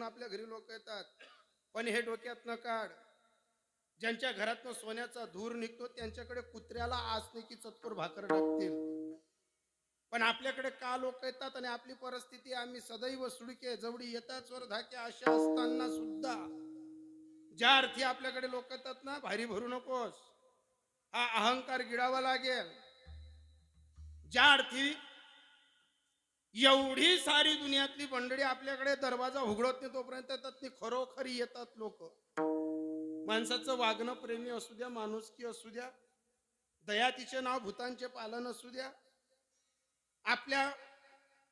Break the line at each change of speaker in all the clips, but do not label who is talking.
आपल्या घरी लोक येतात, पण हे डोक्यात न काढ, ज्यांच्या घरातनं सोन्याचा धूर निघतो त्यांच्याकडे कुत्र्याला आसने की चतकोर भाकर टाकतील. पण आपल्याकडे का लोक येतात आणि आपली परिस्थिती आम्ही सदैव सुडके जवळी येतात स्वर धाके अशा असताना सुद्धा ज्या अर्थी आपल्याकडे लोक येतात ना, भारी भरू नकोस, हा अहंकार गिळावा लागेल. ज्या अर्थी एवढी सारी दुनियातली मंडळी आपल्याकडे दरवाजा उघडत नाही तोपर्यंत येतात नाही, खरोखरी येतात लोक. माणसाचं वागणं प्रेमी असू द्या, माणुसकी असू द्या, दयातीचे नाव भूतांचे पालन असू द्या, आपल्या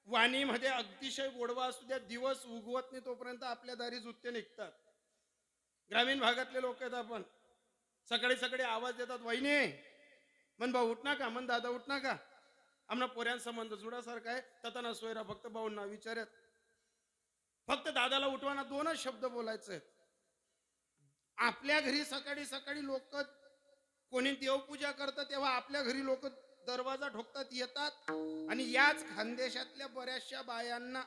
वाणीमध्ये अतिशय गोडवा असू द्या, दिवस उगवत नाही तोपर्यंत आपल्या दारी जुत्ते निघतात. ग्रामीण भागातले लोक आहेत आपण, सकाळी सकाळी आवाज देतात, वहिनी मन भाऊ उठ ना का, मन दादा उठ ना का, आमना पोऱ्यां संबंध जुडासारखा आहे, तताना सोयरा फक्त भाऊंना विचारत, फक्त दादाला उठवाना दोनच शब्द बोलायचे. आपल्या घरी सकाळी सकाळी लोक कोणी देवपूजा करतात तेव्हा आपल्या घरी लोक दरवाजा ठोकतात येतात, आणि याच खानदेशातल्या बऱ्याचशा बायांना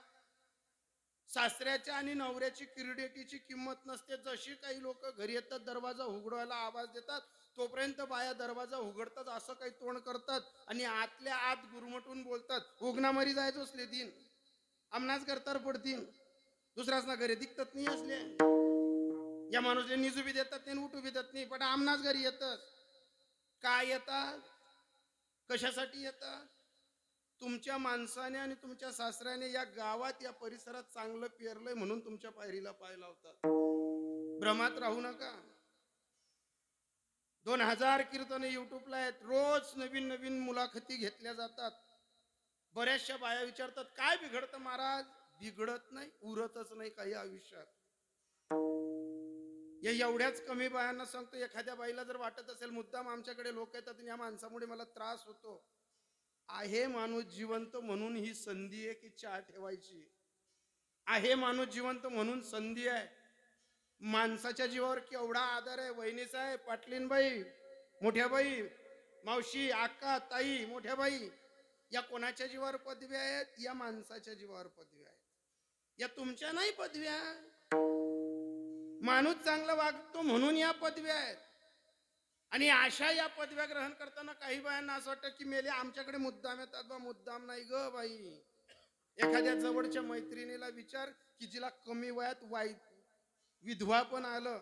सासऱ्याच्या आणि नवऱ्याची किरडेटीची किंमत नसते. जशी काही लोक घरी येतात दरवाजा उघडवायला आवाज देतात तोपर्यंत बाया दरवाजा उघडतात, असं काही तोंड करतात आणि आतल्या आत गुरमटून बोलतात, उगनामरी जायचो असले दिन आमनाच करतार पडतील, दुसऱ्याच ना घरी दिखतात नाही असले, या माणूसले निजू बी देतात नाही उठू बी देत नाही, पण आमनाच घरी येतात. काय येतात, कशासाठी येतात? तुमच्या माणसाने आणि तुमच्या सासऱ्याने या गावात या परिसरात चांगलं पेरलंय म्हणून तुमच्या पायरीला पाय लावतात. भ्रमात राहू नका. 2000 कीर्तने युट्यूबला आहेत, रोज नवीन नवीन मुलाखती घेतल्या जातात. बऱ्याचशा बाया विचारतात काय बिघडतं महाराज? बिघडत नाही, उरतच नाही काही आयुष्यात. या एवढ्याच कमी बायांना सांगतो, एखाद्या बाईला जर वाटत असेल मुद्दाम आमच्याकडे लोक येतात आणि या माणसामुळे मला त्रास होतो, आहे माणूस जिवंत म्हणून ही संधी आहे की चहा ठेवायची, आहे माणूस जिवंत म्हणून संधी आहे. माणसाच्या जीवावर केवढा आदर आहे. वहिनी साहेब, पाटलीन बाई, मोठ्या बाई, मावशी, आक्का, ताई, मोठ्या बाई, या कोणाच्या जीवावर पदव्या आहेत? या माणसाच्या जीवावर पदव्या आहेत. या तुमच्या नाही पदव्या, माणूस चांगला वागतो म्हणून या पदव्या आहेत. आणि अशा या पदव्या ग्रहण करताना काही बायांना असं वाटतं की मेले आमच्याकडे मुद्दाम येतात. बा मुद्दाम नाही ग बाई. एखाद्या जवळच्या मैत्रिणीला विचार की जिला कमी वयात विधवा पण आलं,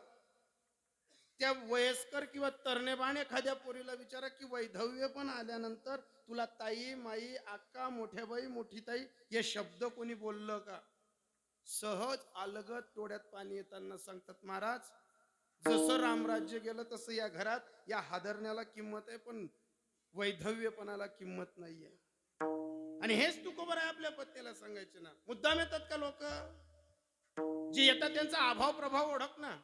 त्या वयस्कर किंवा तरणेबाण एखाद्या पोरीला विचारा की वैधव्य पण आल्यानंतर तुला ताई, माई, आक्का, मोठ्या बाई, मोठी ताई हे शब्द कोणी बोललं का? सहज अलगत डोळ्यात पाणी येताना सांगतात, महाराज जसं रामराज्य गेलं तसं या घरात या हादरण्याला किंमत आहे, पण वैधव्यपणाला किंमत नाहीये. आणि हेच तुकोबर आहे आपल्या पत्नीला सांगायचे ना. मुद्दाम येतात का लोक? जे येतात त्यांचा अभाव प्रभाव ओळख ना.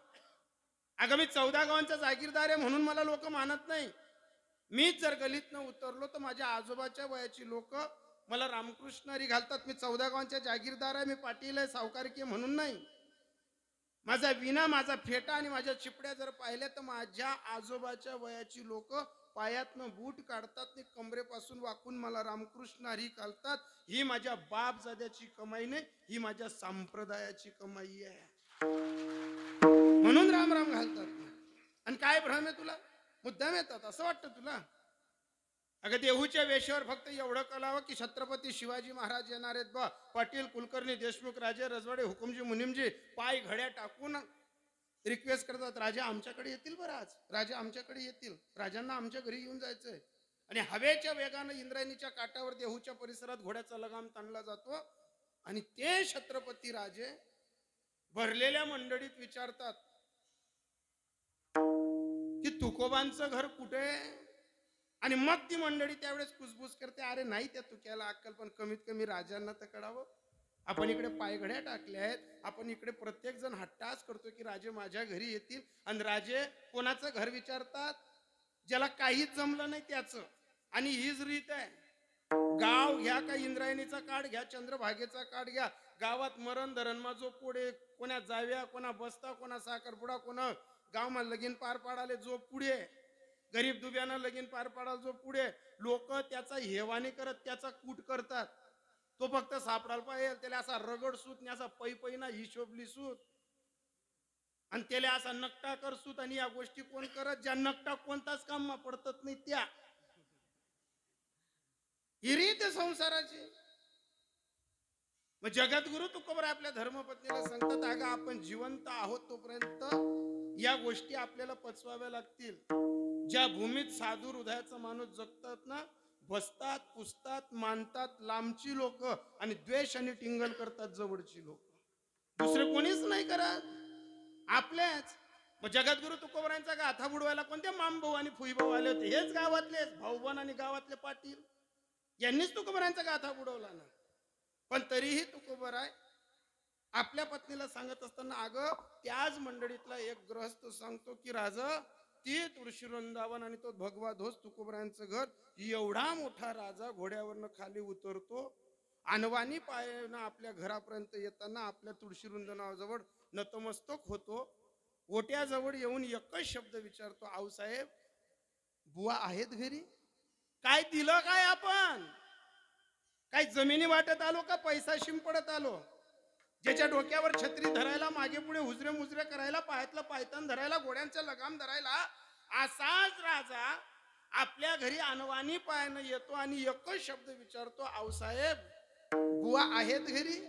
अगं मी 14 गावांचा जागीरदार आहे म्हणून मला लोक मानत नाही. मीच जर गलीतनं उतरलो तर माझ्या आजोबाच्या वयाची लोक मला रामकृष्ण हरी घालतात. मी 14 गावांचा जागीरदार आहे, मी पाटील आहे, सावकारकी म्हणून नाही. माझा विना, माझा फेटा आणि माझ्या चिपड्या जर पाहिल्या तर माझ्या आजोबाच्या वयाची लोक पायातनं बूट काढतात आणि कमरेपासून वाकून मला रामकृष्ण हरी घालतात. ही माझ्या बाप जाद्याची कमाई नाही, ही माझ्या संप्रदायाची कमाई आहे म्हणून राम राम घालतात. आणि काय भ्रम आहे तुला? मुद्दाम येतात असं वाटतं तुला? अगं देहूच्या वेशेवर फक्त एवढं कळावं की छत्रपती शिवाजी महाराज येणार आहेत बा. पाटील, कुलकर्णी, देशमुख, राजे, रजवाडे, हुकुमजी, मुनिमजी पाय घड्या टाकून रिक्वेस्ट करतात, राजा आमच्याकडे येतील बरं आज, राजा आमच्याकडे येतील, राजांना आमच्या घरी येऊन जायचंय. आणि हवेच्या वेगानं इंद्रायणीच्या काठावर देहूच्या परिसरात घोड्याचा लगाम ताणला जातो आणि ते छत्रपती राजे भरलेल्या मंडळीत विचारतात की तुकोबांचं घर कुठे? आणि मग ती मंडळी त्यावेळेस कुसबुस करते, अरे नाही त्या तुक्याला अक्कल, पण कमीत कमी राजांना तर कळावं. आपण इकडे पायघड्या टाकल्या आहेत, आपण इकडे प्रत्येक जण हट्टाच करतो की राजे माझ्या घरी येतील, आणि राजे कोणाचं घर विचारतात? ज्याला काहीच जमलं नाही त्याचं. आणि हीच रीत आहे. गाव घ्या का इंद्रायणीचा काढ घ्या, चंद्रभागेचा काढ घ्या, गावात मरण धरणमा जो पुढे, कोणा जाव्या, कोणा बसता, कोणा साखरपुडा, कोणा गावमा लगीन पार पाडाले जो पुढे, गरीब दुब्यानं लगीन पार पाडाल जो पुढे, लोक त्याचा हेवानी करत त्याचा कूट करतात. तो फक्त सापडायला पाहिजे. त्याला असा रगड सूत नाही, असा पै पै ना हिशोबली सूत, आणि त्याला असा नकटा कर सूत. आणि या गोष्टी कोण करत? ज्या नकटा कोणताच काम पडतच नाही त्या हिरी ते संसाराची. मग जगद्गुरु तुकोबराय आपल्या धर्मपत्नीला सांगतात, अगं आपण जिवंत आहोत तोपर्यंत या गोष्टी आपल्याला पचवाव्या लागतील. ज्या भूमीत साधू हृदयाचा माणूस जगतात ना, बसतात, पुसतात, मानतात लांबची लोक, आणि द्वेष आणि टिंगल करतात जवळची लोक. दुसरे कोणीच नाही करत, आपल्याच. मग जगद्गुरु तुकोबरायांचा गाथा बुडवायला कोणते मामभाऊ आणि फुईभाऊ आले होते? हेच गावातलेच भाऊबन आणि गावातले पाटील, यांनीच तुकोबरायांचा गाथा बुडवला ना. पण तरीही तुकोबराय आपल्या पत्नीला सांगत असताना, अगं त्याच मंडळीतला एक गृहस्थ सांगतो की राजा, ती तुळशी वृंदावन आणि तो भगवा ध्वज तुकोबरायांचं घर, एवढा मोठा राजा घोड्यावरनं खाली उतरतो, अनवानी पायानं आपल्या घरापर्यंत येताना आपल्या तुळशी वृंदावनाजवळ नतमस्तक होतो, ओट्याजवळ येऊन एकच शब्द विचारतो, आऊसाहेब बुवा आहेत घरी? काय दिलं काय आपण? काय जमिनी वाटत आलो का पैसा शिंपडत आलो? ज्याच्या डोक्यावर छत्री धरायला, मागे पुढे हुजरे मुजरे करायला, पायातलं पायतान धरायला, घोड्यांचा लगाम धरायला, असाच राजा आपल्या घरी अनवानी पायानं येतो आणि एकच शब्द विचारतो, आऊसाहेब बुवा आहेत घरी?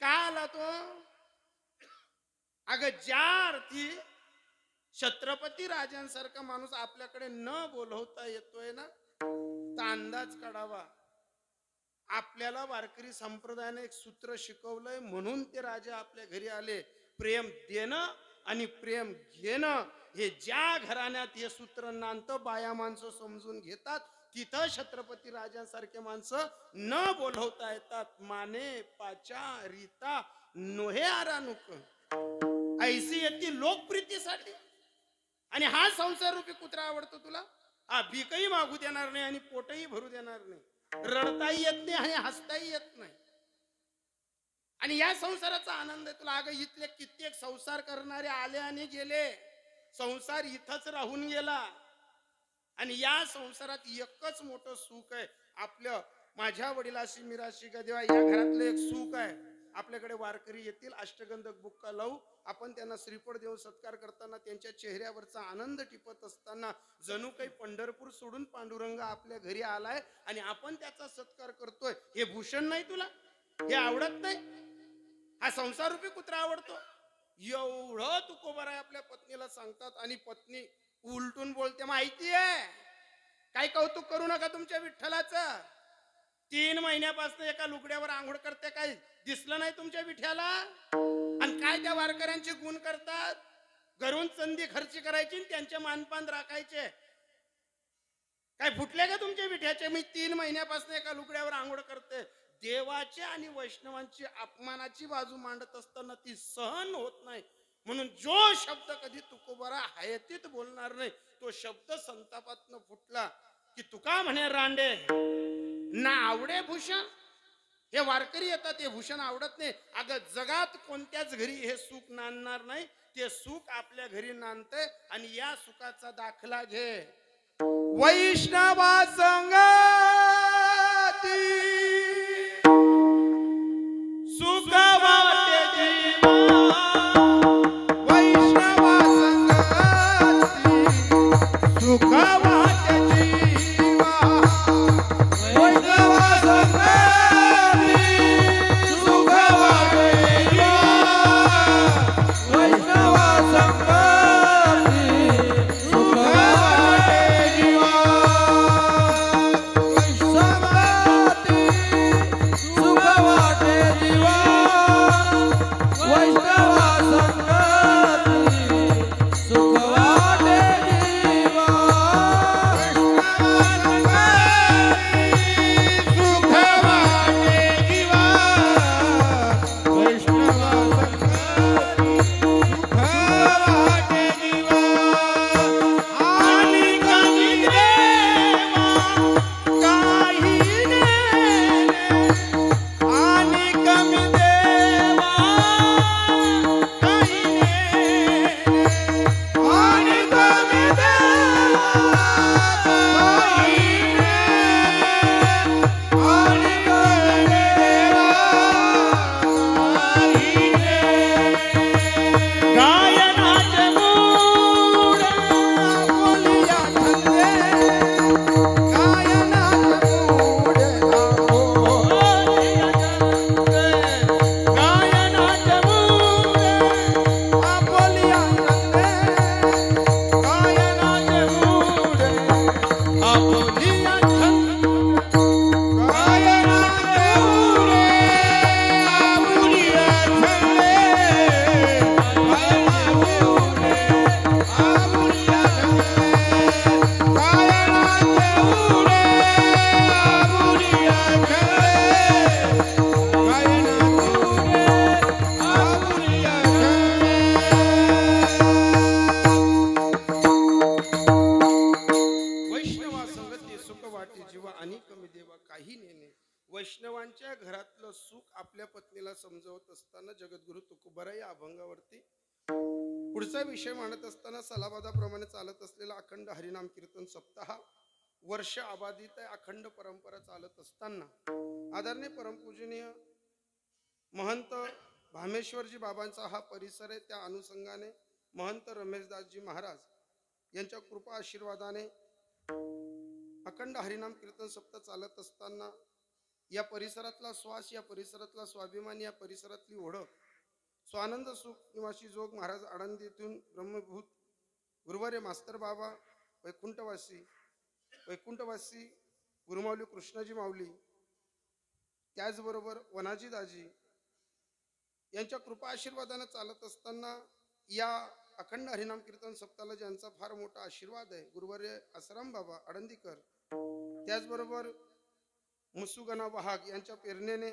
का आला तो? अगं ज्या अर्थी छत्रपती राजांसारखा माणूस आपल्याकडे न बोलवता येतोय ना, तर अंदाज काढावा. आपल्याला वारकरी संप्रदायाने एक सूत्र शिकवलंय, म्हणून ते राजा आपल्या घरी आले. प्रेम देणं आणि प्रेम घेणं, हे ज्या घराण्यात हे सूत्र नांतं बाया माणसं समजून घेतात, तिथं छत्रपती राजांसारखे माणसं न बोलवता येतात. माने पाचा रीता नोहे आरानुक ऐसी येते लोकप्रितीसाठी. आणि हा संसार रूपी कुत्रा आवडतो तुला? हा भीकही मागू देणार नाही आणि पोटही भरू देणार नाही, रडताही येत नाही आणि हसताही येत नाही. आणि या संसाराचा आनंद आहे तुला. अगं इथले कित्येक संसार करणारे आले आणि गेले, संसार इथंच राहून गेला. आणि या संसारात एकच मोठं सुख आहे आपलं. माझ्या वडिलाशी मिराशी का देवा, या घरातलं एक सुख आहे. आपल्याकडे वारकरी येतील, अष्टगंधक बुक्का लावू, आपण त्यांना श्रीफळ देऊन सत्कार करताना त्यांच्या चेहऱ्यावरचा आनंद टिपत असताना जणू काही पंढरपूर सोडून पांडुरंग आपल्या घरी आलाय आणि आपण त्याचा सत्कार करतोय. हे भूषण नाही तुला? हे आवडत नाही? हा संसार रूपी कुत्रा आवडतो? एवढं तुकोबराय आपल्या पत्नीला सांगतात. आणि पत्नी उलटून बोलते, माहितीये काय कौतुक करू नका तुमच्या विठ्ठलाचं. 3 महिन्यापासून एका लुगड्यावर आंघोळ करते, काय दिसलं नाही तुमच्या विठ्याला? आणि काय त्या वारकऱ्यांचे गुण करतात? घरून चंदी खर्ची करायची, त्यांचे मानपान राखायचे. काय फुटले का तुमच्या विठ्याचे? मी 3 महिन्यापासून एका लुगड्यावर आंघोळ करते. देवाचे आणि वैष्णवांची अपमानाची बाजू मांडत असताना ती सहन होत नाही. म्हणून जो शब्द कधी तुकोबरा हयतीत बोलणार नाही, तो शब्द संतापातनं फुटला की तुका म्हणे रांडे ना आवडे भूषण. हे वारकरी येतात, हे भूषण आवडत नाही. अगं जगात कोणत्याच घरी हे सुख नांदणार नाही, ते सुख आपल्या घरी नांदतंय. आणि या सुखाचा दाखला घे. वैष्णवा संगती सुख वाटे जीवा, वैष्णवा संगती सुख वाटे जीवा, वैष्णवा संगती सुख वाटे जीवा, वैष्णवा संगती सुख वाटे जीवा, संगती तुकोबाराई या अभंगावरती पुढचा विषय मांडत असताना सलाबादाप्रमाणे चालत असलेला अखंड हरिनाम कीर्तन सप्ताह वर्ष अबाधित आहे, अखंड परंपरा चालत असताना आदरणीय परमपूजनीय महंत भामेश्वरजी बाबांचा हा परिसर आहे. त्या अनुषंगाने महंत रमेशदासजी महाराज यांच्या कृपा आशीर्वादाने अखंड हरिनाम कीर्तन सप्ताह चालत असताना या परिसरातला श्वास, या परिसरातला स्वाभिमान, या परिसरातली ओळख स्वानंद सुख निवासी जोग महाराज आळंदीतून ब्रह्मभूत गुरुवारे मास्तर बाबा वैकुंठवासी गुरुमाऊली कृष्णाजी माऊली, त्याचबरोबर वनाजी दाजी यांच्या कृपा आशीर्वादाने चालत असताना या अखंड हरिनाम कीर्तन सप्ताहाला ज्यांचा फार मोठा आशीर्वाद आहे, गुरुवारे आसाराम बाबा आळंदीकर, त्याचबरोबर मुसुगना वाहक यांच्या प्रेरणेने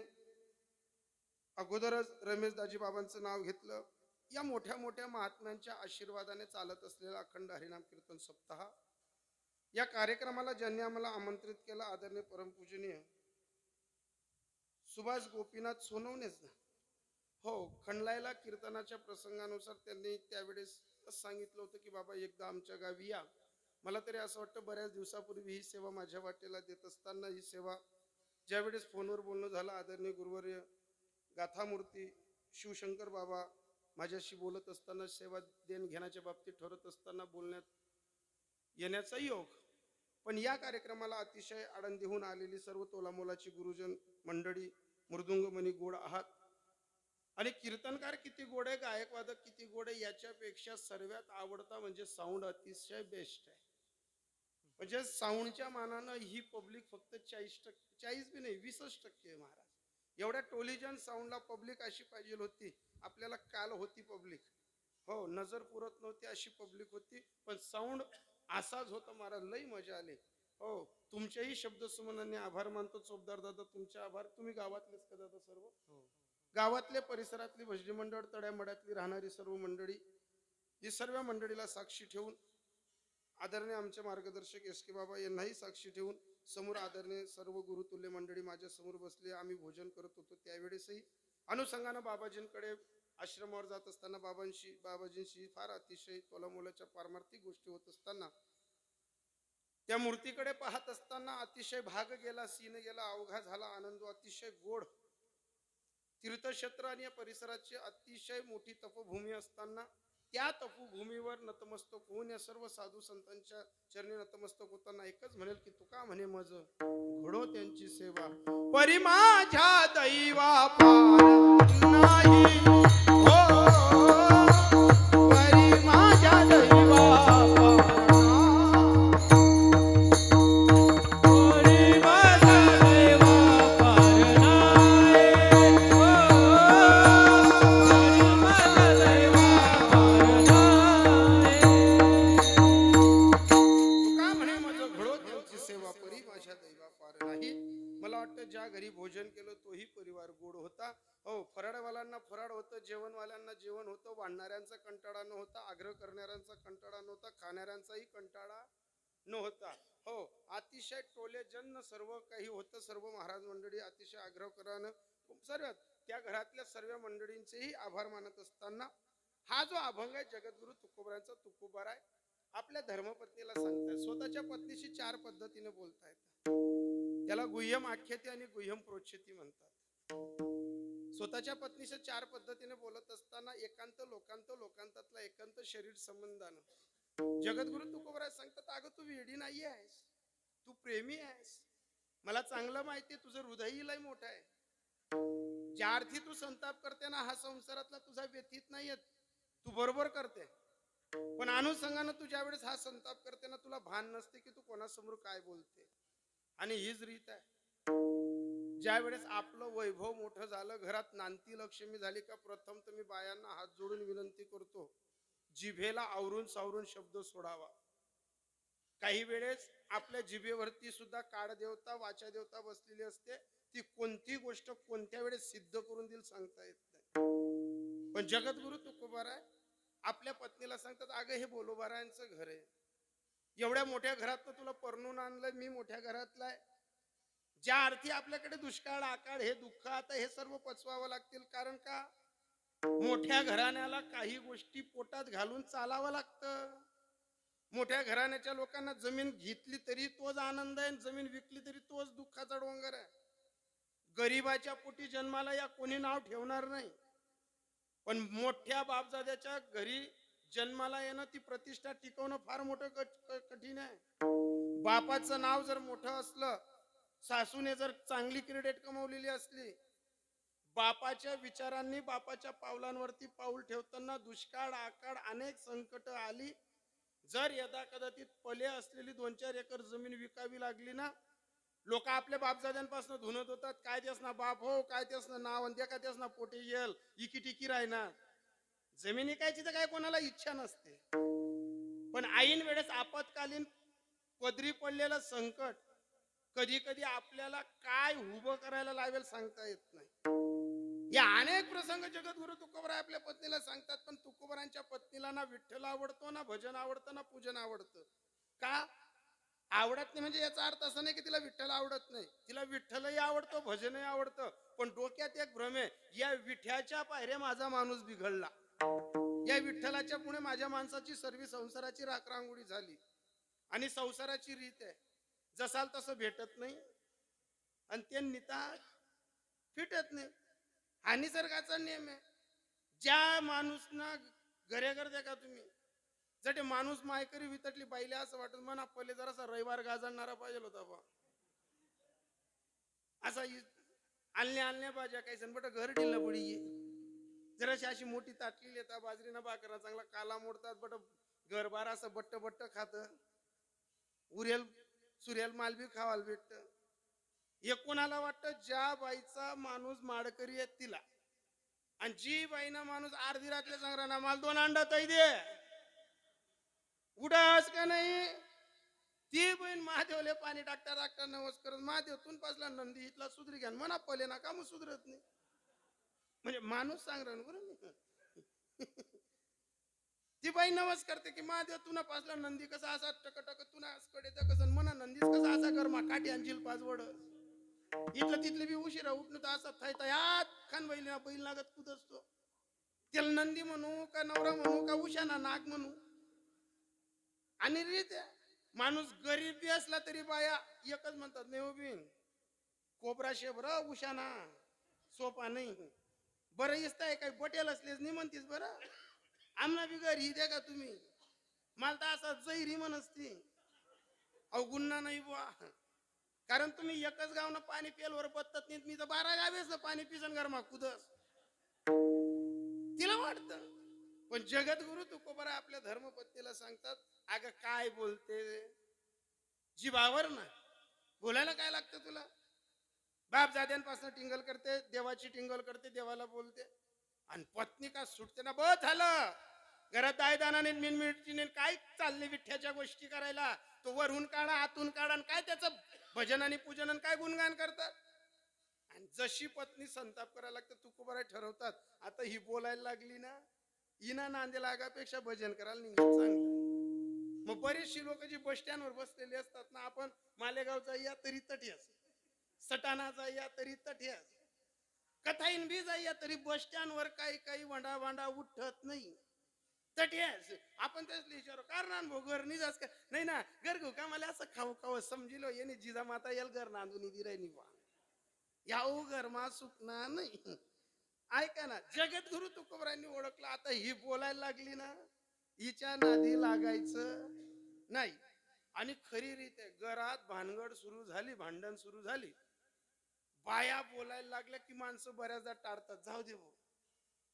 अगोदरच रमेशदाजी बाबांचं नाव घेतलं. या मोठ्या मोठ्या महात्म्यांच्या आशीर्वादाने चालत असलेला अखंड हरिनाम कीर्तन सप्ताह, या कार्यक्रमाला ज्यांनी आम्हाला आमंत्रित केलं आदरणीय परमपूजनीय सुभाष गोपीनाथ सोनवणेच ना, हो, खंडलायला कीर्तनाच्या प्रसंगानुसार त्यांनी त्यावेळेस सांगितलं होतं की बाबा एकदा आमच्या गावी या. मला तरी असं वाटतं बऱ्याच दिवसापूर्वी ही सेवा माझ्या वाटेला देत असताना ही सेवा ज्यावेळेस फोनवर बोलणं झालं, आदरणीय गुरुवर्य गाथामूर्ती शिवशंकर बाबा माझ्याशी बोलत असताना, सेवा देण घेण्याच्या बाबतीत ठरत असताना बोलण्यात येण्याचा योग. पण या कार्यक्रमाला अतिशय आळंदीहून आलेली सर्व तोलामोलाची गुरुजन मंडळी, मृदुंगमणी गोड आहात आणि कीर्तनकार किती गोड आहे, गायकवादक किती गोड आहे, याच्यापेक्षा सर्वात आवडता म्हणजे साऊंड अतिशय बेस्ट आहे. म्हणजे साऊंडच्या मानानं ही पब्लिक फक्त 40 बी नाही 20% आहे महाराज. एवढ्या टोलिजन साऊंडला पब्लिक अशी पाहिजे होती. आपल्याला काल होती पब्लिक, हो, नजर पुरत नव्हती अशी पब्लिक होती, पण साऊंड असाच होता महाराज. लई मजा आली. हो, तुमच्याही शब्दसुमनांनी आभार मानतो. चोपदार दादा तुमचे आभार. तुम्ही गावातलेच का दादा सर्व? गावातले, परिसरातली भजनी मंडळ, तड्यामड्यातली राहणारी सर्व मंडळी, ही सर्व मंडळीला साक्षी ठेवून आदरणीय आमचे मार्गदर्शक एस के बाबा यांनाही साक्षी ठेवून समोर आदरणीय सर्व गुरुतुल्य मंडळी माझ्या समोर बसले. आम्ही भोजन करत होतो त्यावेळेसही अनुषंगानं बाबाजींकडे आश्रमावर जात असताना बाबाजींशी फार अतिशय तोलामोलाच्या पारमार्थिक गोष्टी होत असताना, त्या मूर्तीकडे पाहत असताना अतिशय भाग गेला, सीन गेला, अवघा झाला आनंद. अतिशय गोड तीर्थक्षेत्र आणि या परिसराची अतिशय मोठी तपभूमी असताना त्या तपोभूमीवर नतमस्तक होऊन या सर्व साधू संतांच्या चरणी नतमस्तक होताना एकच म्हणेल की तुका म्हणे मज घडो त्यांची सेवा, परी माझ्या दैवा पार नाही, हो, परी माझ्या दैवा भोजन केलं तोही परिवार गोड होता. हो, फराडवाल्यांना फराड होतं, जेवणवाल्यांना जेवण होतं, वाढणाऱ्यांचा कंटाळा नव्हता, आग्रह करणाऱ्यांचा कंटाळा नव्हता, खाणाऱ्यांचाही कंटाळा नव्हता. हो, अतिशय टोले जन सर्व काही होतं. सर्व महाराज मंडळी अतिशय आग्रह करानं सर्व त्या घरातल्या सर्व मंडळींचेही आभार मानत असताना हा जो अभंग आहे जगद्गुरु तुकोबारांचा तुकोबार आहे. आपल्या धर्मपत्नीला सांगतायत, स्वतःच्या पत्नीशी 4 पद्धतीने बोलतायत. त्याला गुह्यम आख्याती आणि गुह्यम प्रोच्छेती म्हणतात. स्वतःच्या पत्नीशी 4 पद्धतीने बोलत असताना एकांत, लोकांत, लोकांतातला एकांत, शरीर संबंधानं जगद्गुरु तुकोबाराय सांगतात, अगं तू वेडी नाही आहेस, तू प्रेमी आहेस. मला चांगलं माहिती आहे तुझं हृदयही लय मोठं आहे. ज्या अर्थी तू संताप करते ना, हा संसारातला तुझा व्यतीत नाहीये, तू बरोबर करते. पण अनुषंगानं तू ज्या वेळेस हा संताप करते ना, तुला भान नसते की तू कोणासमोर काय बोलते. आणि हीच रीत आहे. ज्या वेळेस आपलं वैभव मोठं झालं, घरात नांती लक्ष्मी झाली का, प्रथम तर मी बायांना हात जोडून विनंती करतो, जिभेला आवरून सावरून शब्द सोडावा. काही वेळेस आपल्या जिभेवरती सुद्धा काळ देवता, वाचा देवता बसलेली असते. ती कोणती गोष्ट कोणत्या वेळेस सिद्ध करून देईल सांगता येत नाही. पण जगद्गुरु तुकोबाराय आपल्या पत्नीला सांगतात, अगं हे बोलोबारायांचं घर आहे, एवढ्या मोठ्या घरात तुला परणून आणलंय, मी मोठ्या घरातला आहे. ज्या अर्थी आपल्याकडे दुष्काळ, आकाळ, हे दुःख आता हे सर्व पचवावं लागतील. कारण का, मोठ्या घराण्याला काही गोष्टी पोटात घालून चालावं लागतं. मोठ्या घराण्याच्या लोकांना जमीन घेतली तरी तोच आनंद आहे, जमीन विकली तरी तोच दुःखाचा डोंगर आहे. गरीबाच्या पोटी जन्माला या कोणी नाव ठेवणार नाही, पण मोठ्या बापजाद्याच्या घरी जन्माला येणं, ती प्रतिष्ठा टिकवणं फार मोठं कठीण आहे. बापाचं नाव जर मोठं असलं, सासूने जर चांगली क्रेडिट कमवलेली असली, बापाच्या विचारांनी बापाच्या पावलांवरती पाऊल ठेवताना दुष्काळ आकाळ अनेक संकट आली, जर यदा कदाचित पले असलेली 2-4 एकर जमीन विकावी लागली ना, लोक आपल्या बापजाद्यांपासून धुनत होतात, काय त्यास ना बाप हो, काय त्यास ना नाव आणि काय त्यास ना पोटे येल, इकी टिकी राहणार. जमीन विकायची तर काय कोणाला इच्छा नसते, पण ऐन वेळेस आपत्कालीन पदरी पडलेलं संकट कधी कधी आपल्याला काय उभं करायला लावेल सांगता येत नाही. या अनेक प्रसंग जगद्गुरु तुकोबराय आपल्या पत्नीला सांगतात, पण तुकोबरांच्या पत्नीला ना विठ्ठल आवडतो, ना भजन आवडतं, ना पूजन आवडतं. का आवडत नाही म्हणजे याचा अर्थ असा नाही की तिला विठ्ठल आवडत नाही, तिला विठ्ठलही आवडतो, भजनही आवडतं, पण डोक्यात एक भ्रम आहे, या विठ्याच्या पायऱ्या माझा माणूस बिघडला, या विठ्ठलाच्या पुढे माझ्या माणसाची सर्व संसाराची राखरांगोळी झाली, आणि संसाराची रीत आहे जसाल तसं भेटत नाही, आणि ते निता फिटत नाही. हा निसर्गाचा नियम आहे. ज्या माणूसना घरे घर द्या का तुम्ही, जटे माणूस मायकरी वितटली बाईले असं वाटत मना पहिले जरासा रविवार गाजणणारा पाहिजे होता बा, असा आलण्या आलण्या भाज्या काही सण बट घर ढिल्ल पडी जराशी अशी मोठी ताटली येतात, बाजरीना भाकरा चांगला काला मोडतात, बट घरबार असं बट्ट बट्ट खात, उरेल सुरेल माल बी खावायला भेटत. एक कोणाला वाटतं ज्या बाईचा माणूस माडकरी आहे तिला, आणि जी बाईना माणूस अर्धी रातल्या सांगरा ना मला 2 अंडा तई दे उडास का नाही, ती बहीण महादेवले पाणी टाकता टाकता नवस करत महादेव तून पासला नंदी इथला सुधरी घ्या, म्हणा पले ना का मग सुधरत नाही, म्हणजे माणूस सांग ती बाई नवस करते की महादेव तुना पासला नंदी कसा असा टकटक तुना कडे कसं म्हणा नंदीच कसा असा गरमा काठी अंजील पाचवड, इथलं तिथलं बी उशिरा उठणं तर असं थायता यात खान बैल लागत कुद असतो, त्याला नंदी म्हणू का नवरा म्हणू का उशाना नाग म्हणू. आणि रीत माणूस गरीब बी असला तरी बाया एकच म्हणतात नाही उभीन कोबरा शेबर उशाना सोपा नाही, बरं इसताय काही बटेल असलेच नाही म्हणतीस, बरं आमना बी घरी द्या का तुम्ही, मला तर असा जैरी म्हणसती अहो गुन्हा नाही बुवा, कारण तुम्ही एकच गावनं पाणी पेलवर बत्तत नाही, मी तर 12 गावेच पाणी पिसन गरमा कुदस, तिला वाटतं. पण जगद्गुरु तुकोबराय आपल्या धर्मपत्नीला सांगतात, अगं काय बोलते जीवावर ना, बोलायला काय लागतं तुला, बाप जाद्यांपासून टिंगल करते, देवाची टिंगल करते, देवाला बोलते, आणि पत्नी का सुटते ना, बस झालं घरात आहे दानाने मिनमिरचीने काय चालले विठ्ठ्याच्या गोष्टी करायला, तो वरून काढा आतून काढा, काय त्याचं भजन आणि पूजन काय गुणगान करतात. आणि जशी पत्नी संताप करायला लागते तुकोबराय ठरवतात, आता ही बोलायला लागली ना, हिना नांदे लागापेक्षा भजन करायला निघत चांगलं. मग बरेचशी लोक जी बस स्टँडवर बसलेली असतात ना, आपण मालेगाव जाऊया तरी तठ्यास, सटाणा जाऊया तरी तठ्यास, कथाईन बी जाऊया तरी बस स्टँडवर काही काही वंडा वांडा उठत नाही, तठ्यास आपण त्याच विचारू कारण भाऊ घर निजास का नाही ना, घर घेऊ का मला असं खाऊ खाऊ समजिलो येणे जिजा माता येल घर नांदून दिराय निवा याऊ घरमा सुकना नाही. ऐका ना, जगद्गुरु तुकोबरायांनी ओळखलं, आता ही बोलायला लागली ना, हिच्या नादी लागायचं नाही. आणि खरी रीत आहे, घरात भानगड सुरू झाली, भांडण सुरू झाली, बाया बोलायला लागल्या की माणसं बऱ्याचदा टाळतात, जाऊ दे भाऊ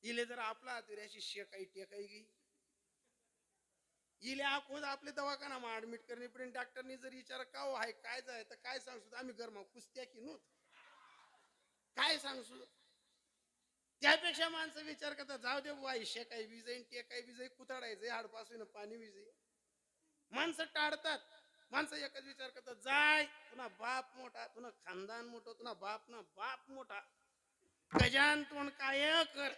इले जर आपला हातुऱ्याशी शेकाई टेकाई गी इले आखोज आपले दवाखाना मा ऍडमिट करणे पण डॉक्टरनी जर विचार का हो आहे काय जाय तर काय सांगतो आम्ही गरमा कुस्त्या की नव्हत काय सांगतो, त्यापेक्षा माणसं विचार करतात जाऊ दे बाई शेकाई विजय टेकाई विजय कुताडायचे हाडपासून पाणी विजय, माणसं टाळतात. माणसं एकच विचार करतात, जाय तुला बाप मोठा, तुला खानदान मोठं, तुला बाप ना बाप मोठा, गजान तोंड काय कर.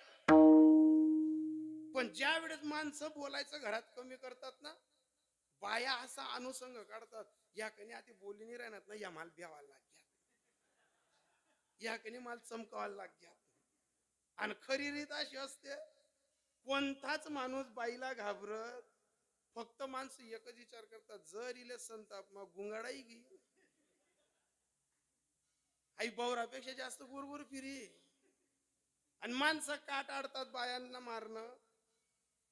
पण ज्या वेळेस माणसं बोलायचं घरात कमी करतात ना, बाया असा अनुसंग काढतात, या कणी आधी बोली नाही राहणार ना, या माल भ्यावायला लागल्या, या कणी माल चमकावायला लागल्या, आणि खरी रीत अशी असते, कोणताच माणूस बाईला घाबरत, फक्त माणसं एकच विचार करतात, जर इले संताप मग गुंगाडाई गी आई बौरापेक्षा जास्त गुरगुर फिरी. आणि माणसं काट आडतात बायांना मारणं,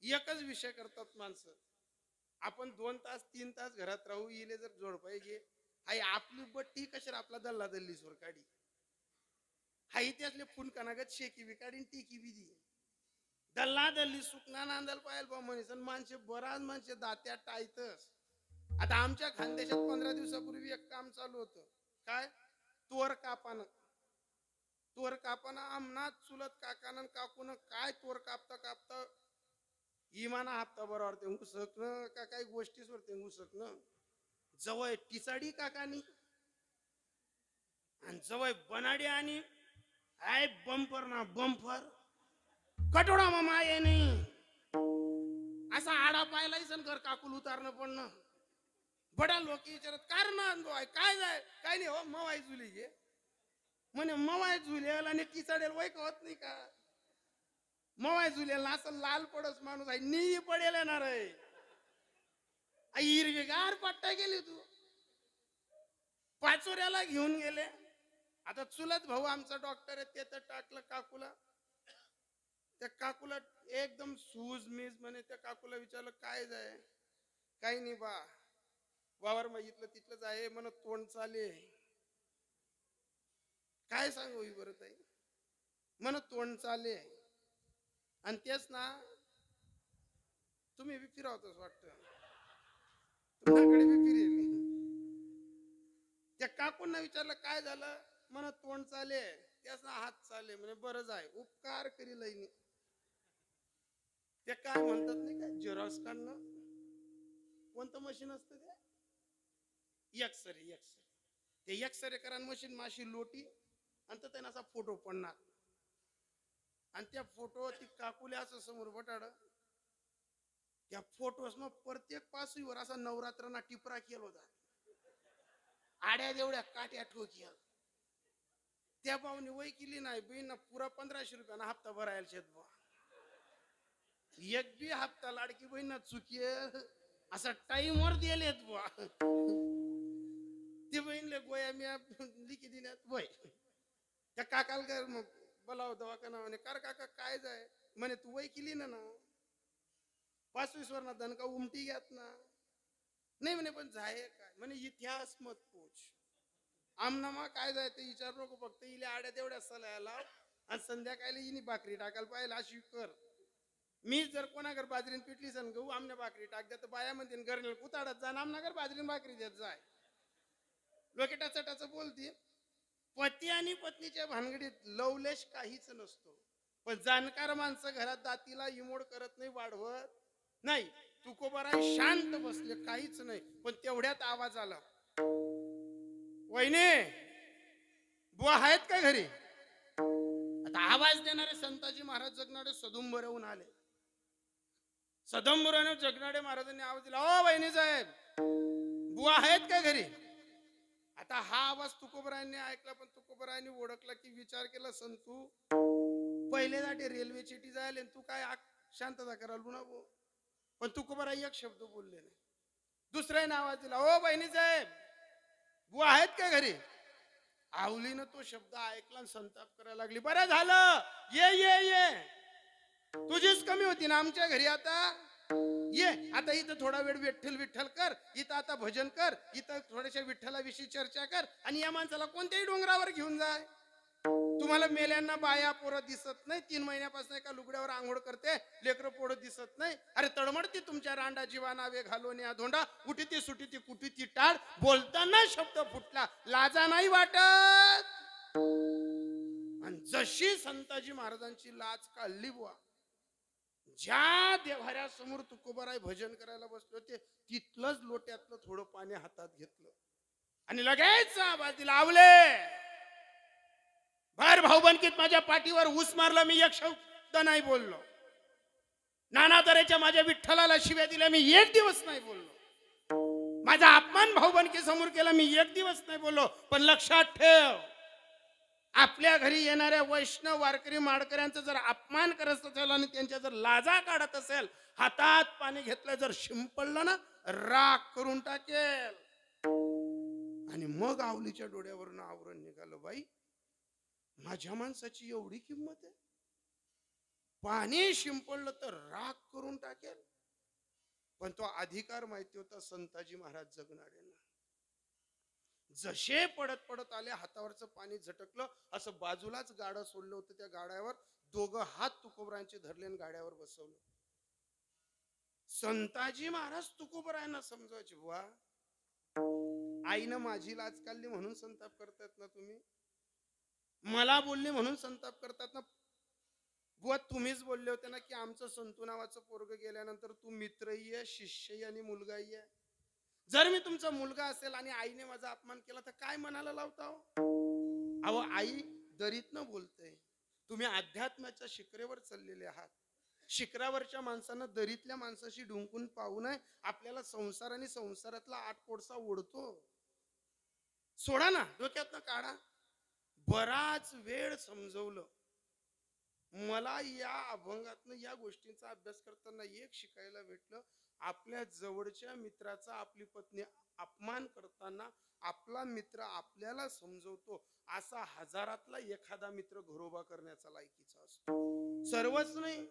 एकच विषय करतात माणसं. आपण 2 तास 3 तास घरात राहू, इले जर जोडपाई घे आई आपली बट्टी कशाला आपला दल्ला दल्ली सोर काढी, हाई त्यातले फुनकानागत शेकी बी काढीन टिकी बी दी दल्ला दल्ली सुकना नांदाल पाहायला बा म्हणे. माणसे बराच माणसे दात्या टायतस. आता आमच्या खानदेशात 15 दिवसापूर्वी एक काम चालू होतं. काय? तोर कापानं. तोर कापानं आमना चुलत काकानं काकून काय तोर कापता कापता इमाना हप्ता बरोबर ते घुसकणं का काही गोष्टी सोडते घुसकणं. जवळ टिचाडी काकानी आणि जवळ बनाडी आणि आय बंपर ना बंपर कटोडा मामा ये नाही असा आडा पाहिला सण कर काकुल उतारणं पडणं. बडा लोक विचारत कारण काय जाय काय नाही हो मवाई जुली गे म्हणे मवाय झुलेल आणि टिचाडेल वय कळत नाही का. मवाय झुलेल असं लाल पडस माणूस आहे नी पडेल येणार आहे. हिरवीगार पट्टा गेली तू पाचोऱ्याला घेऊन गेले. आता चुलत भाऊ आमचा डॉक्टर आहे ते तर टाकलं काकूला. त्या काकूला एकदम सूज मीज म्हणे. त्या काकूला विचारलं काय जाय काही नाही बा वावर मागितलं तिथलंच आहे म्हण तोंड चाले. काय सांगू ही बरं ताई म्हण तोंड चाले. आणि तेच ना तुम्ही बी फिरवतच वाटतं तुमच्याकडे बी फिरेल. त्या काकूंना विचारलं काय झालं म्हण तोंड चाले. त्याच ना हात चाले म्हणे बरं जाय उपकार करी लईनी. ते काय म्हणतात नाही काय झेरॉक्स काढणं कोणतं मशीन असतं ते एक्सरे. ते एक्सरे करा मशीन माशी लोटी आणि तर त्यांना असा फोटो पडणार. आणि त्या फोटो ती काकुले असं समोर बटाड त्या फोटोस मग प्रत्येक पासवीवर असा नवरात्रांना टिपरा केला होता. आड्या देवड्या काट्या ठोक्या. त्या भाऊनी वय केली नाही बहीण पुरा 1500 रुपयाना हप्ता भरायला शेत बा. एक बी हप्ता लाडकी बहीण चुकी असा टाइमवर दिलेत बा. ते बहीणले गोया मी लिखी दिल्यात वय. त्या काकाला बोलाव दवाखाना म्हणे कार काका काय जाय म्हणे तू वय केली ना 25 वर ना दणका उमटी घ्यात ना नाही म्हणे पण जाय काय म्हणे इतिहास मत पूछ आमना मा काय जाय ते विचार नको फक्त इले आड्या तेवढ्या सलाया लाव आणि संध्याकाळी इनी भाकरी टाकायला पाहिजे अशी कर. मी जर कोणागर बाजरीन पिटली सन गहू आमने भाकरी टाक द्या तर बाया म्हणते घरी कुताडत जा आमनागर बाजरीन भाकरी देत जाय. लोके टाचाटाचं बोलते. पती आणि पत्नीच्या भानगडीत लवलेश काहीच नसतो. पण जाणकार माणसं घरात दातीला इमोड करत नाही वाढवत नाही. तुकोबाराय शांत बसले काहीच नाही. पण तेवढ्यात आवाज आला वहिनी बुवा आहेत का घरी. आता आवाज देणारे संताजी महाराज जगनाडे सदुंबरहून आले. सदुंबराने जगनाडे महाराजांनी आवाज दिला ओ वहिनी साहेब बुवा आहेत का घरी. आता हा आवाज तुकोबरायांनी ऐकला पण तुकोबरायांनी ओळखला की विचार केला संतू पहिले जाते रेल्वे चिठी जायला तू काय शांतता कराल ना. पण तुकोबराई एक शब्द बोलले नाही. दुसऱ्याने आवाज दिला ओ बहिणी साहेब बुवा आहेत का घरी. आवलीनं तो शब्द ऐकला आणि संताप करायला लागली. बरं झालं ये ये ये तुझीच कमी होती ना आमच्या घरी. आता ये आता इथं थोडा वेळ विठ्ठल विठ्ठल कर. इथं आता भजन कर. इथं थोड्याशा विठ्ठलाविषयी चर्चा कर आणि या माणसाला कोणत्याही डोंगरावर घेऊन जाय. तुम्हाला मेल्यांना बाया पोरं दिसत नाही. 3 महिन्यापासून एका लुगड्यावर आंघोळ करते लेकरं पोरं दिसत नाही. अरे तडमडती तुमच्या रांडा जीवा नावे घालून या धोंडा उठी ती सुटी ती कुठी ती टाळ बोलताना शब्द फुटला लाजा नाही वाटत. आणि जशी संताजी महाराजांची लाज काढली बुवा ज्या देव्हाऱ्यासमोर तुकोबाराय भजन करायला बसले होते तिथलंच लोट्यातलं थोडं पाणी हातात घेतलं आणि लगेच आवाज दिला आवले भर भाऊबंदकीत माझ्या पाठीवर ऊस मारला मी एक शब्द नाही बोललो. नाना तऱ्हेच्या माझ्या विठ्ठलाला शिव्या दिल्या मी एक दिवस नाही बोललो. माझा अपमान भाऊबंदकी समोर केला मी एक दिवस नाही बोललो. पण लक्षात ठेव आपल्या घरी येणाऱ्या वैष्णव वारकरी माडकऱ्यांचा जर अपमान करत असेल आणि त्यांच्या जर लाजा काढत असेल, हातात पाणी घेतलं जर शिंपडलं ना, राग करून टाकेल. आणि मग आवलीच्या डोळ्यावरून आवरण निघालं, बाई माझ्या माणसाची एवढी किंमत आहे, पाणी शिंपडलं तर राग करून टाकेल. पण तो अधिकार माहिती होता संताजी महाराज जगणाऱ्यांना. जसे पडत पडत आले, हातावरचं पाणी झटकलं, असं बाजूलाच गाडं सोडलं होतं. त्या गाड्यावर दोघं हात तुकोबरांचे धरले आणि गाड्यावर बसवलं. संताजी महाराज तुकोबरायांना समजायचे, बुवा आईनं माझी लाज काढली म्हणून संताप करतात ना तुम्ही, मला बोलली म्हणून संताप करतात ना. बुवा तुम्हीच बोलले होते ना की आमचं संतू नावाचं पोरग गेल्यानंतर तू मित्रही आहे, शिष्यही आणि मुलगाही आहे. जर मी तुमचा मुलगा असेल आणि आईने माझा अपमान केला तर काय मनाला लावता हो? अहो आई दरीतनं बोलते, तुम्ही अध्यात्माच्या शिखरेवर चाललेले आहात. शिखरावरच्या माणसानं दरीतल्या माणसाशी ढुंकून पाहू नये. आपल्याला संसार आणि संसारातला आठ कोडसा ओढतो. सोडा ना, डोक्यातनं काढा. बराच वेळ समजवलं. मला या अभंगातनं या गोष्टींचा अभ्यास करताना एक शिकायला भेटलं, आपल्या जवळच्या मित्राचा आपली पत्नी अपमान करताना आपला मित्र आपल्याला समजवतो, असा हजारातला एखादा मित्र घरोबा करण्याचा लायकीचा असतो. सर्वच नाही.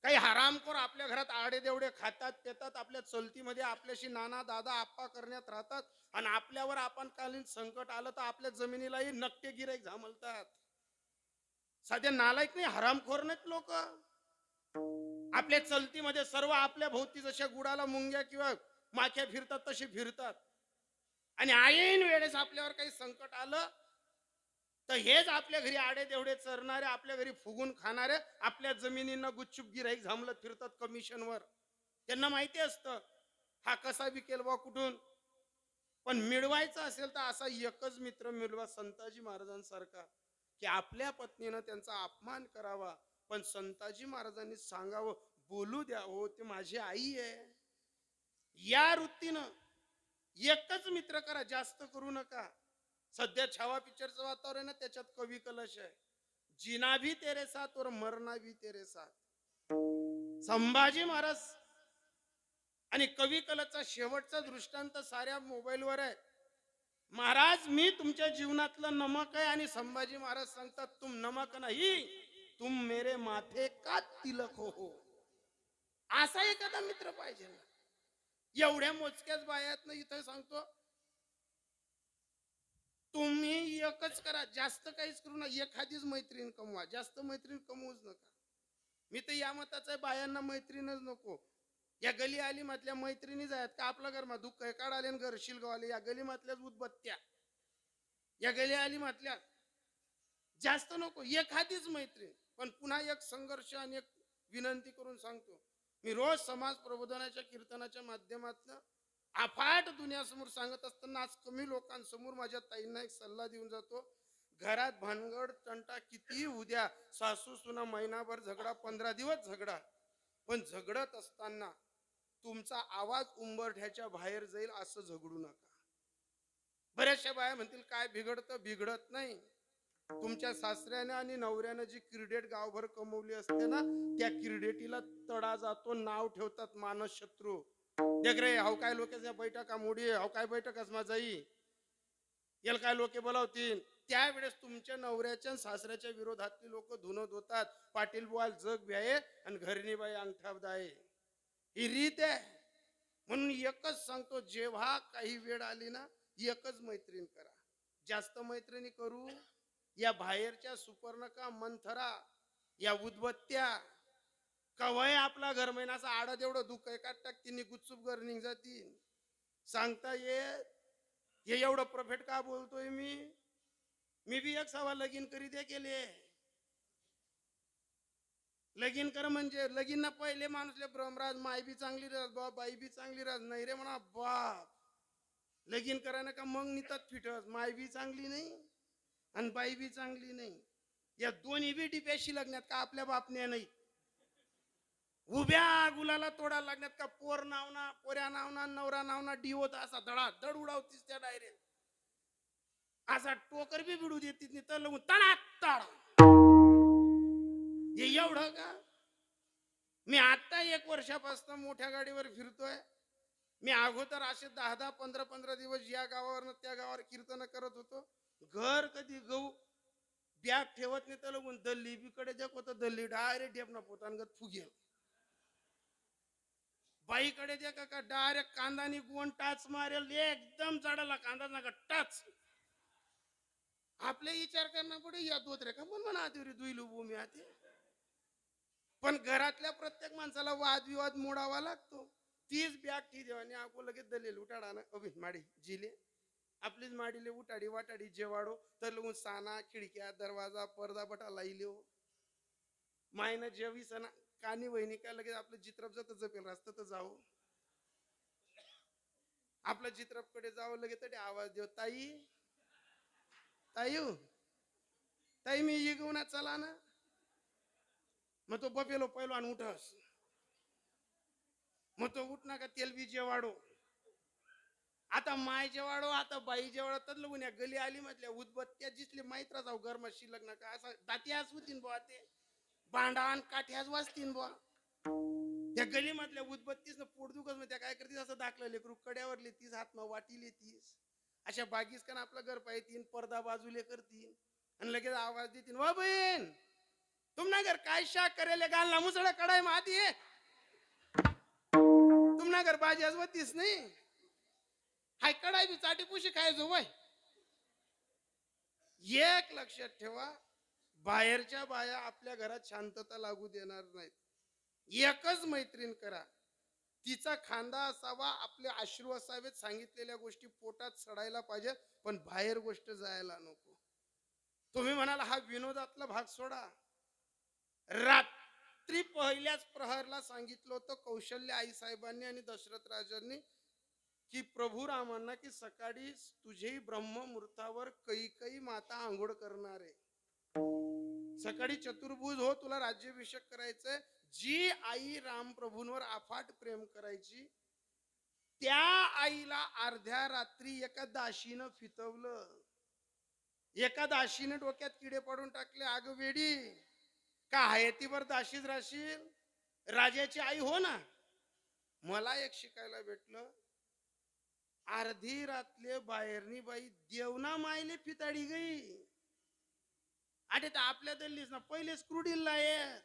काही हरामखोर आपल्या घरात आडे देवडे खातात पितात, आपल्या चलतीमध्ये आपल्याशी नाना दादा आप्पा करण्यात राहतात आणि आपल्यावर आपत्कालीन संकट आलं तर आपल्या जमिनीलाही नक्के गिराईक झामलतात. साध्या नालायक नाही, हरामखोर नाहीत लोक. आपल्या चलतीमध्ये सर्व आपल्या भोवती जशा गुडाला मुंग्या किंवा माख्या फिरतात तशी फिरतात. आणि ऐन वेळेस आपल्यावर काही संकट आलं तर हेच आपल्या घरी आडे देवडे चरणारे, आपल्या घरी फुगून खाणारे, आपल्या जमिनींना गुच्चूप गिराईक झामलत फिरतात कमिशनवर. त्यांना माहिती असतं हा कसा विकेल बा कुठून. पण मिळवायचा असेल तर असा एकच मित्र मिळवा, संताजी महाराजांसारखा, की आपल्या पत्नीनं त्यांचा अपमान करावा पण संताजी महाराजांनी सांगावं, बोलू द्या हो, ते माझी आई आहे. या वृत्तीनं एकच मित्र करा, जास्त करू नका. सध्या छावा पिक्चरचं वातावरण आहे, त्याच्यात कवी कलश आहे, जिना भी तेरे साथ और मरना भी तेरे साथ. संभाजी महाराज आणि कवी कलशचा शेवटचा दृष्टांत साऱ्या मोबाईलवर आहे. महाराज मी तुमच्या जीवनातलं नमक आहे आणि संभाजी महाराज सांगतात तुम नमक नाही, तुम मेरे माथे का तिलक हो. असा एखादा मित्र पाहिजे ना. एवढ्या मोजक्याच बायात इथं सांगतो, तुम्ही एकच करा, जास्त काहीच करू नका. एखादीच मैत्रीण कमवा, जास्त मैत्रीण कमवूच नका. मी तर या मताचा आहे, बायांना मैत्रीणच नको. या गली आली मधल्या मैत्रिणी जायत का आपलं घर मा दुःख काढाले घर शिलगावले, या गली मधल्याच उदबत्त्या, या गली आली म्हटल्या जास्त नको. एखादीच मैत्रीण. पण पुन्हा एक संघर्ष आणि एक विनंती करून सांगतो, मी रोज समाज प्रबोधनाच्या कीर्तनाच्या माध्यमातून अफाट दुनियासमोर सांगत असताना आज कमी लोकांसमोर माझ्या ताईंना एक सल्ला देऊन जातो. घरात भानगड तंटा कितीही उद्या, सासू सुना महिनाभर झगडा, 15 दिवस झगडा, पण झगडत असताना तुमचा आवाज उंबरठ्याच्या बाहेर जाईल असं झगडू नका. बऱ्याचशा बाया म्हणतील काय बिघडतं, बिघडत नाही. तुमच्या सासऱ्याने आणि नवऱ्यानं जी क्रिडेट गावभर कमवली असते ना, त्या क्रिडेटीला तडा जातो, नाव ठेवतात मानस शत्रू. देख रे हाव काय लोक बैठका मोडी, हाव काय बैठकच माझाई, याला काय लोके बोलावतील. त्यावेळेस तुमच्या नवऱ्याच्या आणि सासऱ्याच्या विरोधातली लोक धुनत होतात, पाटील बुवाल जग व्याये आणि घरणी बाई अंगठा दाये. ही रीत आहे. म्हणून एकच सांगतो, जेव्हा काही वेळ आली ना, एकच मैत्रीण करा. जास्त मैत्रिणी करू या बाहेरच्या सुपर्णका मंथरा, या उदबत्त्या कवय आपला घर महिन्याचा आडा तेवढं दुःख एका टाकतीने गुच्चूप घर निघ जातील. सांगता येत हे एवढं प्रॉफिट का बोलतोय मी बी एक सवा लगीन करी दे केले. लगीन कर म्हणजे लगीन ना पहिले माणूसले ब्रह्मराज माय बी चांगली राज बाप, बाई बी चांगली राज, नाही रे म्हणा बाप. लगीन करायला का मग नितात फिटस, माय बी चांगली नाही आणि बाई बी चांगली नाही. या दोन्ही बी डिप्याशी लग्नात का आपल्या बापने नाही. उभ्या गुलाला तोडा लागण्यात का पोर नावना, पोऱ्या नावना, नवरा नावना डिवत असा धडा धड उडावतीस त्या डायरेक्ट. असा टोकर बी बिडू देत नाही तर लगून तडाक तड. हे एवढं का? मी आता 1 वर्षापासून मोठ्या गाडीवर फिरतोय. मी अगोदर असे 10-10, 15-15 दिवस या गावावर त्या गावावर कीर्तन करत होतो. घर कधी गहू बॅग ठेवत नाही तर लगून दल्ली बीकडे देखो दल्ली डायरेक्ट डेपना पोतानगत फुगेल. बाईकडे दे का डायरेक्ट कांदानी गुण टाच मारेल. एकदम झाडाला कांदा नका टाच. आपले विचार करणं पुढे या दोत रे का म्हणा दुईलू भूमी आते. पण घरातल्या प्रत्येक माणसाला वादविवाद मोडावा लागतो. तीच बॅग ठी देवानी आपको लगेच दलेल उठाडा ना अभि माडी जिले आपलीच माडीले उठाडी वाटाडी जेवाडो तर लगून साना खिडक्या दरवाजा पडदा बटा लाईल्यो मायनं जेवी सना कानी वहिनी का लगेच आपलं चित्रप जात जपेल रस्ता तर जाऊ. आपलं चित्रप कडे जावं लगेच तरी आवाज देव ताई ताई ताई मी येऊन चला ना. मग तो बपेलो पहिलवान उठस. मग तो उठ ना का तेल बी जेवाडो. आता माय जेवाडो आता बाई जेवाडो तर लगून या गली आली म्हटल्या उदबत्त्या जिसले माहित्रा जाऊ घर शिल्लक ना का असं दात्यास होतीन बुवा ते भांडान काठ्याच वाजतीन बुवा. त्या गली मधल्या उदबत्तीस पोट दुखत मग त्या काय करतीस असं दाखलं लेकरू कड्यावर लेतीस हात मग वाटी लेतीस अशा बागीस का आपलं घर पाहतीन पडदा बाजूले करतीन आणि लगेच आवाज देतीन वा बहीण तुमना घर काय शाक करेले गालना मुसळा कडाय माती तुमना घर बाजी आजवतीस नाही हाय कडाई बी चाटी पुशी खायचो वय. एक लक्षात ठेवा बाहेरच्या बाया आपल्या घरात शांतता लागू देणार नाहीत. एकच मैत्रीण करा तिचा खांदा असावा आपले अश्रू असावेत सांगितलेल्या गोष्टी पोटात सडायला पाहिजे पण बाहेर गोष्ट जायला नको. तुम्ही म्हणाला हा विनोदातला भाग सोडा. रात्री पहिल्याच प्रहरला सांगितलं होतं कौशल्य आई साहेबांनी आणि दशरथ राजांनी की प्रभू रामांना की सकाळी तुझेही ब्रह्ममुहूर्तावर कैकई माता आंघोळ करणार आहे. सकाळी चतुर्भुज हो तुला राज्याभिषेक करायचंय. जी आई राम प्रभूंवर अफाट प्रेम करायची त्या आईला अर्ध्या रात्री एका दाशीनं फितवलं. एका दाशीनं डोक्यात किडे पाडून टाकले. अग वेडी का हयतीवर दाशीच राशील राजाची आई हो ना. मला एक शिकायला भेटलं अर्धी रातले बाहेरनी बाई देवना मायले पिताडी गई. अरे तर आपल्या दल्लीच ना पहिले स्क्रूडील आहेत.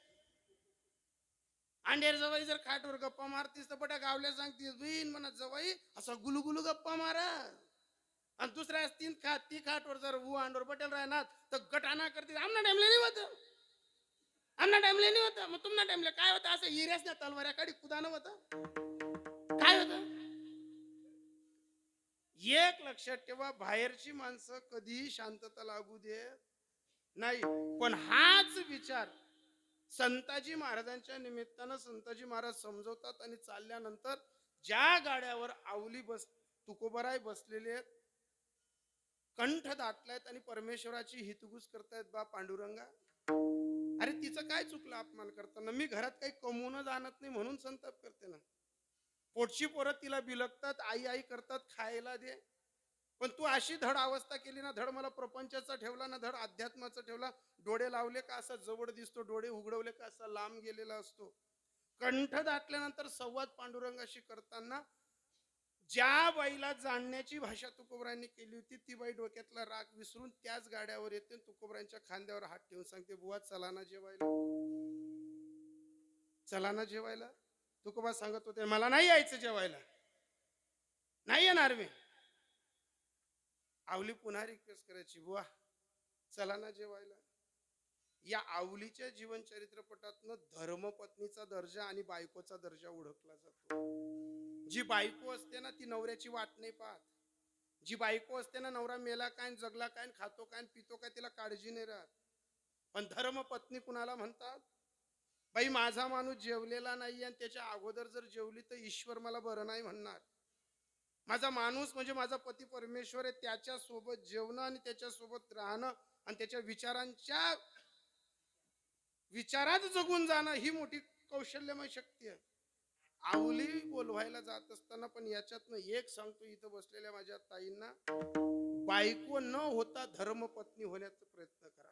अंडेर जवाई जर खाटवर गप्पा मारतीस तर बटा गावल्या सांगतीस बहीण म्हणा जवाई असा गुलुगुलू गप्पा मारा. आणि दुसऱ्या ती खाटवर जर अंडोर बटेल राहणार तर गटाना करते आमना टाइमला नाही होत आमना टाइमला नाही होत मग तुमना टाइमला काय होतं असं हिऱ्यास ना तलवाऱ्या काढी कुदानं होतं काय होतं. एक लक्षात ठेवा बाहेरची माणसं कधीही शांतता लागू देत नाही. पण हाच विचार संताजी महाराजांच्या निमित्तानं संताजी महाराज समजवतात आणि चालल्यानंतर ज्या गाड्यावर आवली तुकोबराय बसलेले आहेत कंठ दाटलायत आणि परमेश्वराची हितगुज करतायत बा पांडुरंगा. अरे तिचं काय चुकलं अपमान करताना. मी घरात काही कमवून जाणत नाही म्हणून संताप करते ना. पोटची पोरं तिला बिलकतात आई आई करतात खायला दे. पण तू अशी धड अवस्था केली ना धड मला प्रपंचाचा ठेवला ना धड अध्यात्माचा ठेवला. डोळे लावले का असा जवळ दिसतो डोळे उघडवले का असा लांब गेलेला असतो. कंठ दाटल्यानंतर संवाद पांडुरंगाशी करताना ज्या बाईला जाणण्याची भाषा तुकोबरायांनी केली होती ती बाई डोक्यातला राग विसरून त्याच गाड्यावर येते तुकोबरायांच्या खांद्यावर हात ठेवून सांगते बुवा चला ना जेवायला चला ना जेवायला. तुकोबा सांगत होते मला नाही यायचं जेवायला नाही येणार मी. आवली पुन्हा रिक्वेस्ट करायची बुवा चला ना जेवायला. या आवलीच्या जीवन चरित्रपटातनं धर्मपत्नीचा दर्जा आणि बायकोचा दर्जा ओळखला जातो. जी बायको असते ना ती नवऱ्याची वाट नाही पाहत. जी बायको असते ना नवरा मेला काय जगला काय खातो काय पितो काय तिला काळजी नाही राहत. पण धर्मपत्नी कुणाला म्हणतात बाई माझा माणूस जेवलेला नाही आणि त्याच्या अगोदर जर जेवली तर ईश्वर मला बरं नाही म्हणणार. माझा माणूस म्हणजे माझा पती परमेश्वर आहे. त्याच्या सोबत जेवणं आणि त्याच्या सोबत राहणं आणि त्याच्या विचारात जगून जाणं ही मोठी कौशल्यमय शक्ती आहे. आवली बोलवायला जात असताना पण याच्यातनं एक सांगतो इथं बसलेल्या माझ्या ताईंना बायको न होता धर्मपत्नी होण्याचा प्रयत्न करा.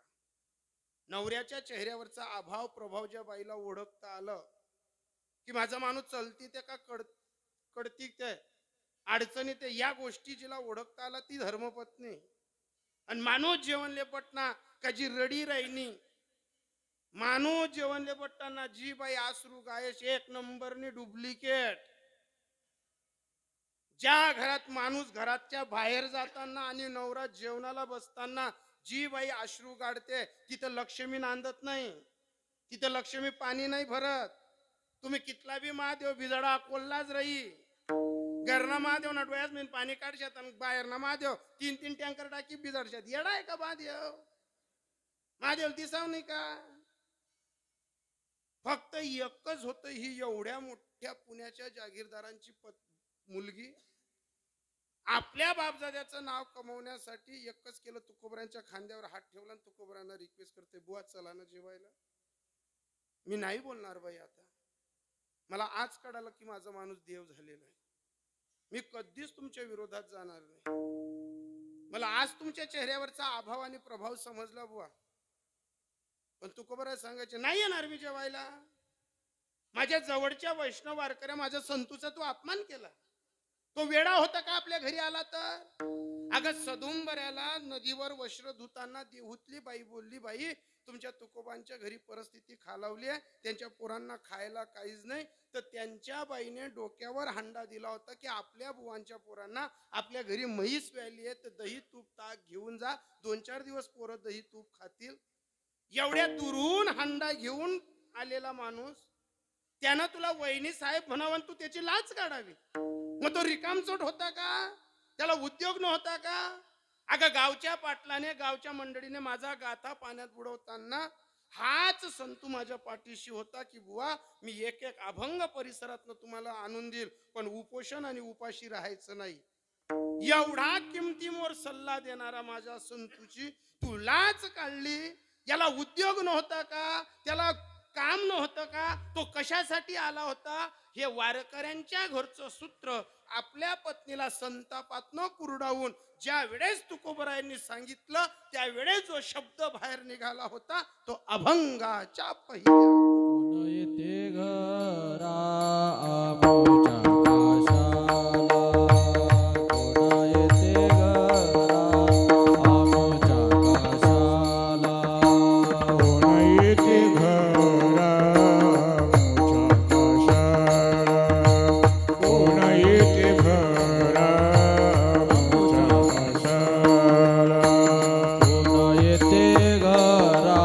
नवऱ्याच्या चेहऱ्यावरचा अभाव प्रभाव ज्या बाईला ओळखता आलं की माझा माणूस चलती ते का कडती ते अडचणी ते या गोष्टी जिला ओळखता आला ती धर्मपत्नी. आणि माणूस जेवणले पटना का जी रडी राहिनी, माणूस जेवणले पटताना जी बाई आसरू गायश एक नंबरनी डुप्लिकेट. ज्या घरात माणूस घराच्या बाहेर जाताना आणि नवरा जेवणाला बसताना जी बाई अश्रू गाडते तिथं लक्ष्मी नांदत नाही, तिथं लक्ष्मी पाणी नाही भरत. तुम्ही कितला बी महादेव बिजाडा कोल्हाच राही, घरना महादेव ना डोळ्यात मी पाणी काढशात आणि बाहेर ना महादेव 3-3 टँकर टाकी बिजाडशात. येडा आहे का महादेव? महादेव दिसाव नाही का? फक्त एकच होत, ही एवढ्या मोठ्या पुण्याच्या जागीरदारांची मुलगी आपल्या बापजाद्याचं नाव कमवण्यासाठी एकच केलं, तुकोबऱ्यांच्या खांद्यावर हात ठेवला आणि तुकोबऱ्यांना रिक्वेस्ट करते, बुवा चला ना जेवायला. मी नाही बोलणार बाई, आता मला आज कळालं की माझा माणूस देव झालेला आहे. मी कधीच तुमच्या विरोधात जाणार नाही. मला आज तुमच्या चेहऱ्यावरचा अभाव आणि प्रभाव समजला बुवा. पण तुकोबरा सांगायचे नाही येणार मी जेवायला. माझ्या जवळच्या वैष्णव वारकऱ्या माझ्या संतूचा तू अपमान केला. तो वेडा होता का आपल्या घरी आला तर? अगं सदुंबऱ्याला नदीवर वस्त्र धुताना देहूतली बाई बोलली, बाई तुमच्या तुकोबांच्या घरी परिस्थिती खालावली आहे, त्यांच्या पोरांना खायला काहीच नाही. तर त्यांच्या बाईने डोक्यावर हंडा दिला होता की आपल्या बुवांच्या पोरांना आपल्या घरी म्हैस व्याली आहे तर दही तूप ताक घेऊन जा, 2-4 दिवस पोरं दही तूप खातील. एवढ्या दुरून हंडा घेऊन आलेला माणूस त्यानं तुला वहिनी साहेब म्हणावं, तू त्याची लाच काढावी. मग तो रिकामचोट होता का? त्याला उद्योग नव्हता का? अगं गावच्या पाटलाने गावच्या मंडळीने माझा गाथा पाण्यात बुडवताना हाच संतू माझ्या पाठीशी होता की बुवा मी एक एक अभंग परिसरातनं तुम्हाला आणून देईल, पण उपोषण आणि उपाशी राहायचं नाही. एवढा किमतीवर सल्ला देणारा माझ्या संतूची तुलाच काढली. याला उद्योग नव्हता का? त्याला काम नव्हतं का? तो कशासाठी आला होता? हे वारकऱ्यांच्या घरचं सूत्र आपल्या पत्नीला संतापात न कुरडावून ज्या वेळेस तुकोबरायांनी सांगितलं त्यावेळेस जो शब्द बाहेर निघाला होता तो अभंगाच्या पहिल्या.
येते घरा आमोच्या काशाला, कोणा येते घरा आमोच्या काशाला, कोणा येते घरा आमोच्या काशाला, कोणा येते घरा आमोच्या काशाला, कोणा येते घरा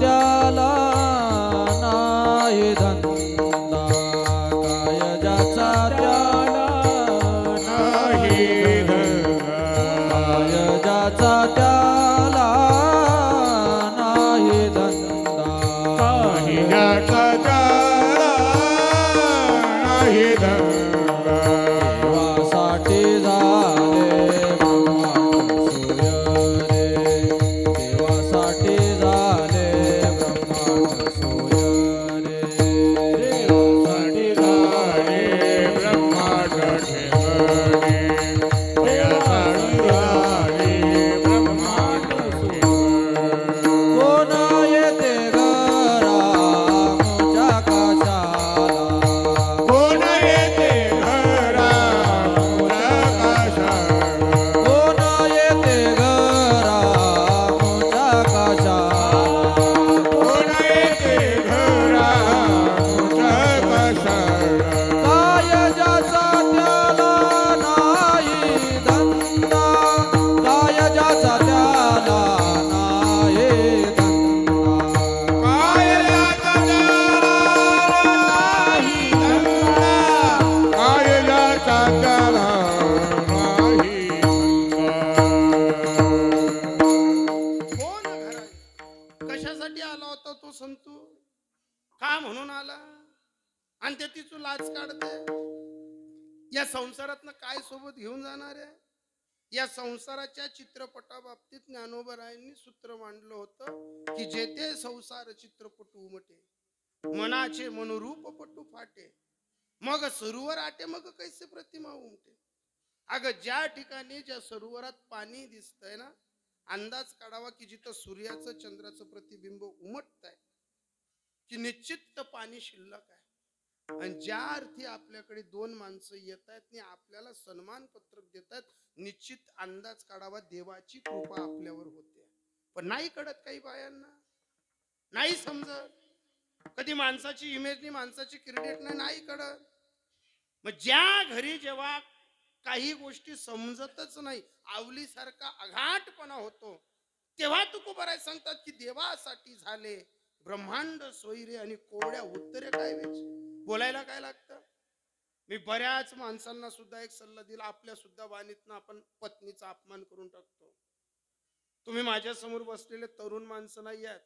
त्याला नाही धंदा, काय ज्याचा त्याला नाही धंदा, काय ज्याचा त्याला नाही धंदा, काही ज्याचा त्याला नाही धंदा. देवासाठी झाले ब्रह्मांड सोय रे, देवासाठी झाले ब्रह्मांड सोय रे, देवासाठी झाले ब्रह्मांड ठेवणे, देवासाठी झाले ब्रह्मांड
लाच काढते. या संसारातनं काय सोबत घेऊन जाणार आहे? या संसाराच्या चित्रपटाबाबतीत ज्ञानोबरायांनी सूत्र मांडलं होतं की जेथे संसार चित्रपट उमटे, मनाचे मनोरूप पटू फाटे, मग सरोवर आटे मग कैसे प्रतिमा उमटे. अगं ज्या ठिकाणी ज्या सरोवरात पाणी दिसतंय ना, अंदाज काढावा की जिथं सूर्याचं चंद्राचं प्रतिबिंब उमटतंय की निश्चित पाणी शिल्लक आहे. आणि ज्या अर्थी आपल्याकडे दोन माणसं येत आहेत आणि आपल्याला सन्मान पत्रक देत आहेत, निश्चित अंदाज काढावा देवाची कृपा आपल्यावर होते. पण नाही कळत काही बायांना, नाही समजत. कधी माणसाची इमेज नाही, माणसाची क्रेडिट नाही कळत. मग ज्या घरी जेव्हा काही गोष्टी समजतच नाही, आवलीसारखा अघाटपणा होतो, तेव्हा तुकोबाराय सांगतात की देवासाठी झाले ब्रह्मांड सोयरे आणि कोवड्या उत्तरे काय वेच. बोलायला काय लागतं. मी बऱ्याच माणसांना सुद्धा एक सल्ला दिला, आपल्या सुद्धा वाणीतनं आपण पत्नीचा अपमान करून टाकतो. तुम्ही माझ्या समोर बसलेले तरुण माणसं नाही आहेत.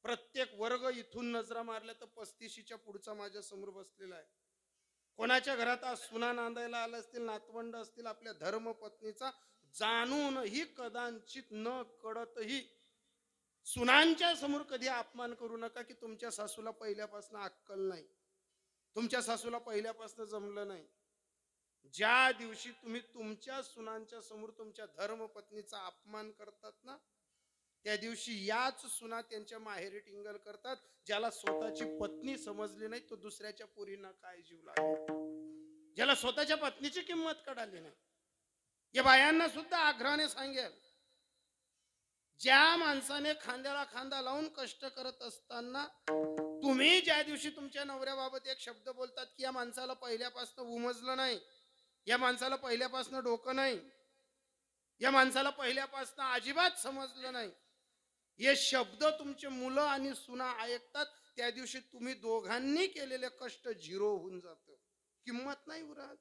प्रत्येक वर्ग इथून नजरा मारल्या तर 35च्या पुढचा माझ्या समोर बसलेला आहे. कोणाच्या घरात आज सुना नांदायला आलं असतील, नातवंड असतील, आपल्या धर्मपत्नीचा जाणूनही कदाचित न कळतही सुनांच्या समोर कधी अपमान करू नका की तुमच्या सासूला पहिल्यापासून अक्कल नाही, तुमच्या सासूला पहिल्यापासून जमलं नाही. ज्या दिवशी तुम्ही तुमच्या सुनांच्या समोर तुमच्या धर्मपत्नीचा अपमान करतात ना, त्या दिवशी याच सुना त्यांच्या माहेरी टिंगल करतात. ज्याला स्वतःची पत्नी समजली नाही तो दुसऱ्याच्या पोरींना काय जीव लागेल. ज्याला स्वतःच्या पत्नीची किंमत कळाली नाही. या बायांना सुद्धा आग्रहाने सांगेल, ज्या माणसाने खांद्याला खांदा लावून कष्ट करत असताना तुम्ही ज्या दिवशी तुमच्या नवऱ्याबाबत एक शब्द बोलतात की या माणसाला पहिल्यापासून उमजलं नाही, या माणसाला पहिल्यापासून डोकं नाही, या माणसाला पहिल्यापासून अजिबात समजलं नाही, हे शब्द तुमचे मुलं आणि सुना ऐकतात, त्या दिवशी तुम्ही दोघांनी केलेले कष्ट झिरो होऊन जातं, किंमत नाही उरत.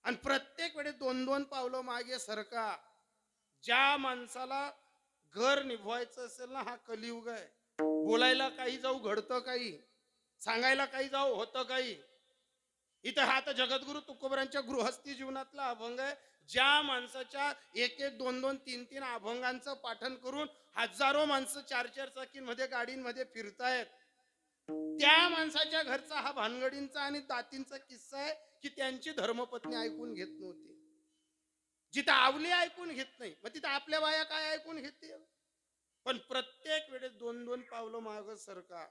आणि प्रत्येक वेळेस 2-2 पावलं मागे सरका. ज्या माणसाला घर निभवायचं असेल ना, हा कलियुग आहे. बोलायला काही जाऊ घडतं काही, सांगायला काही जाऊ होतं काही. इथं हा तर जगद्गुरु तुकोबरांच्या गृहस्थी जीवनातला अभंग आहे. ज्या माणसाच्या 1-1, 2-2, 3-3 अभंगांचं पाठन करून हजारो माणसं 4-4 चाकींमध्ये गाडींमध्ये फिरतायत, त्या माणसाच्या घरचा हा भानगडींचा आणि दातींचा किस्सा आहे की त्यांची धर्मपत्नी ऐकून घेत नव्हती. जिथं आवली ऐकून घेत नाही, मग तिथं आपल्या बाया काय ऐकून घेते. पण प्रत्येक वेळेस 2-2 पावलं माग सरका.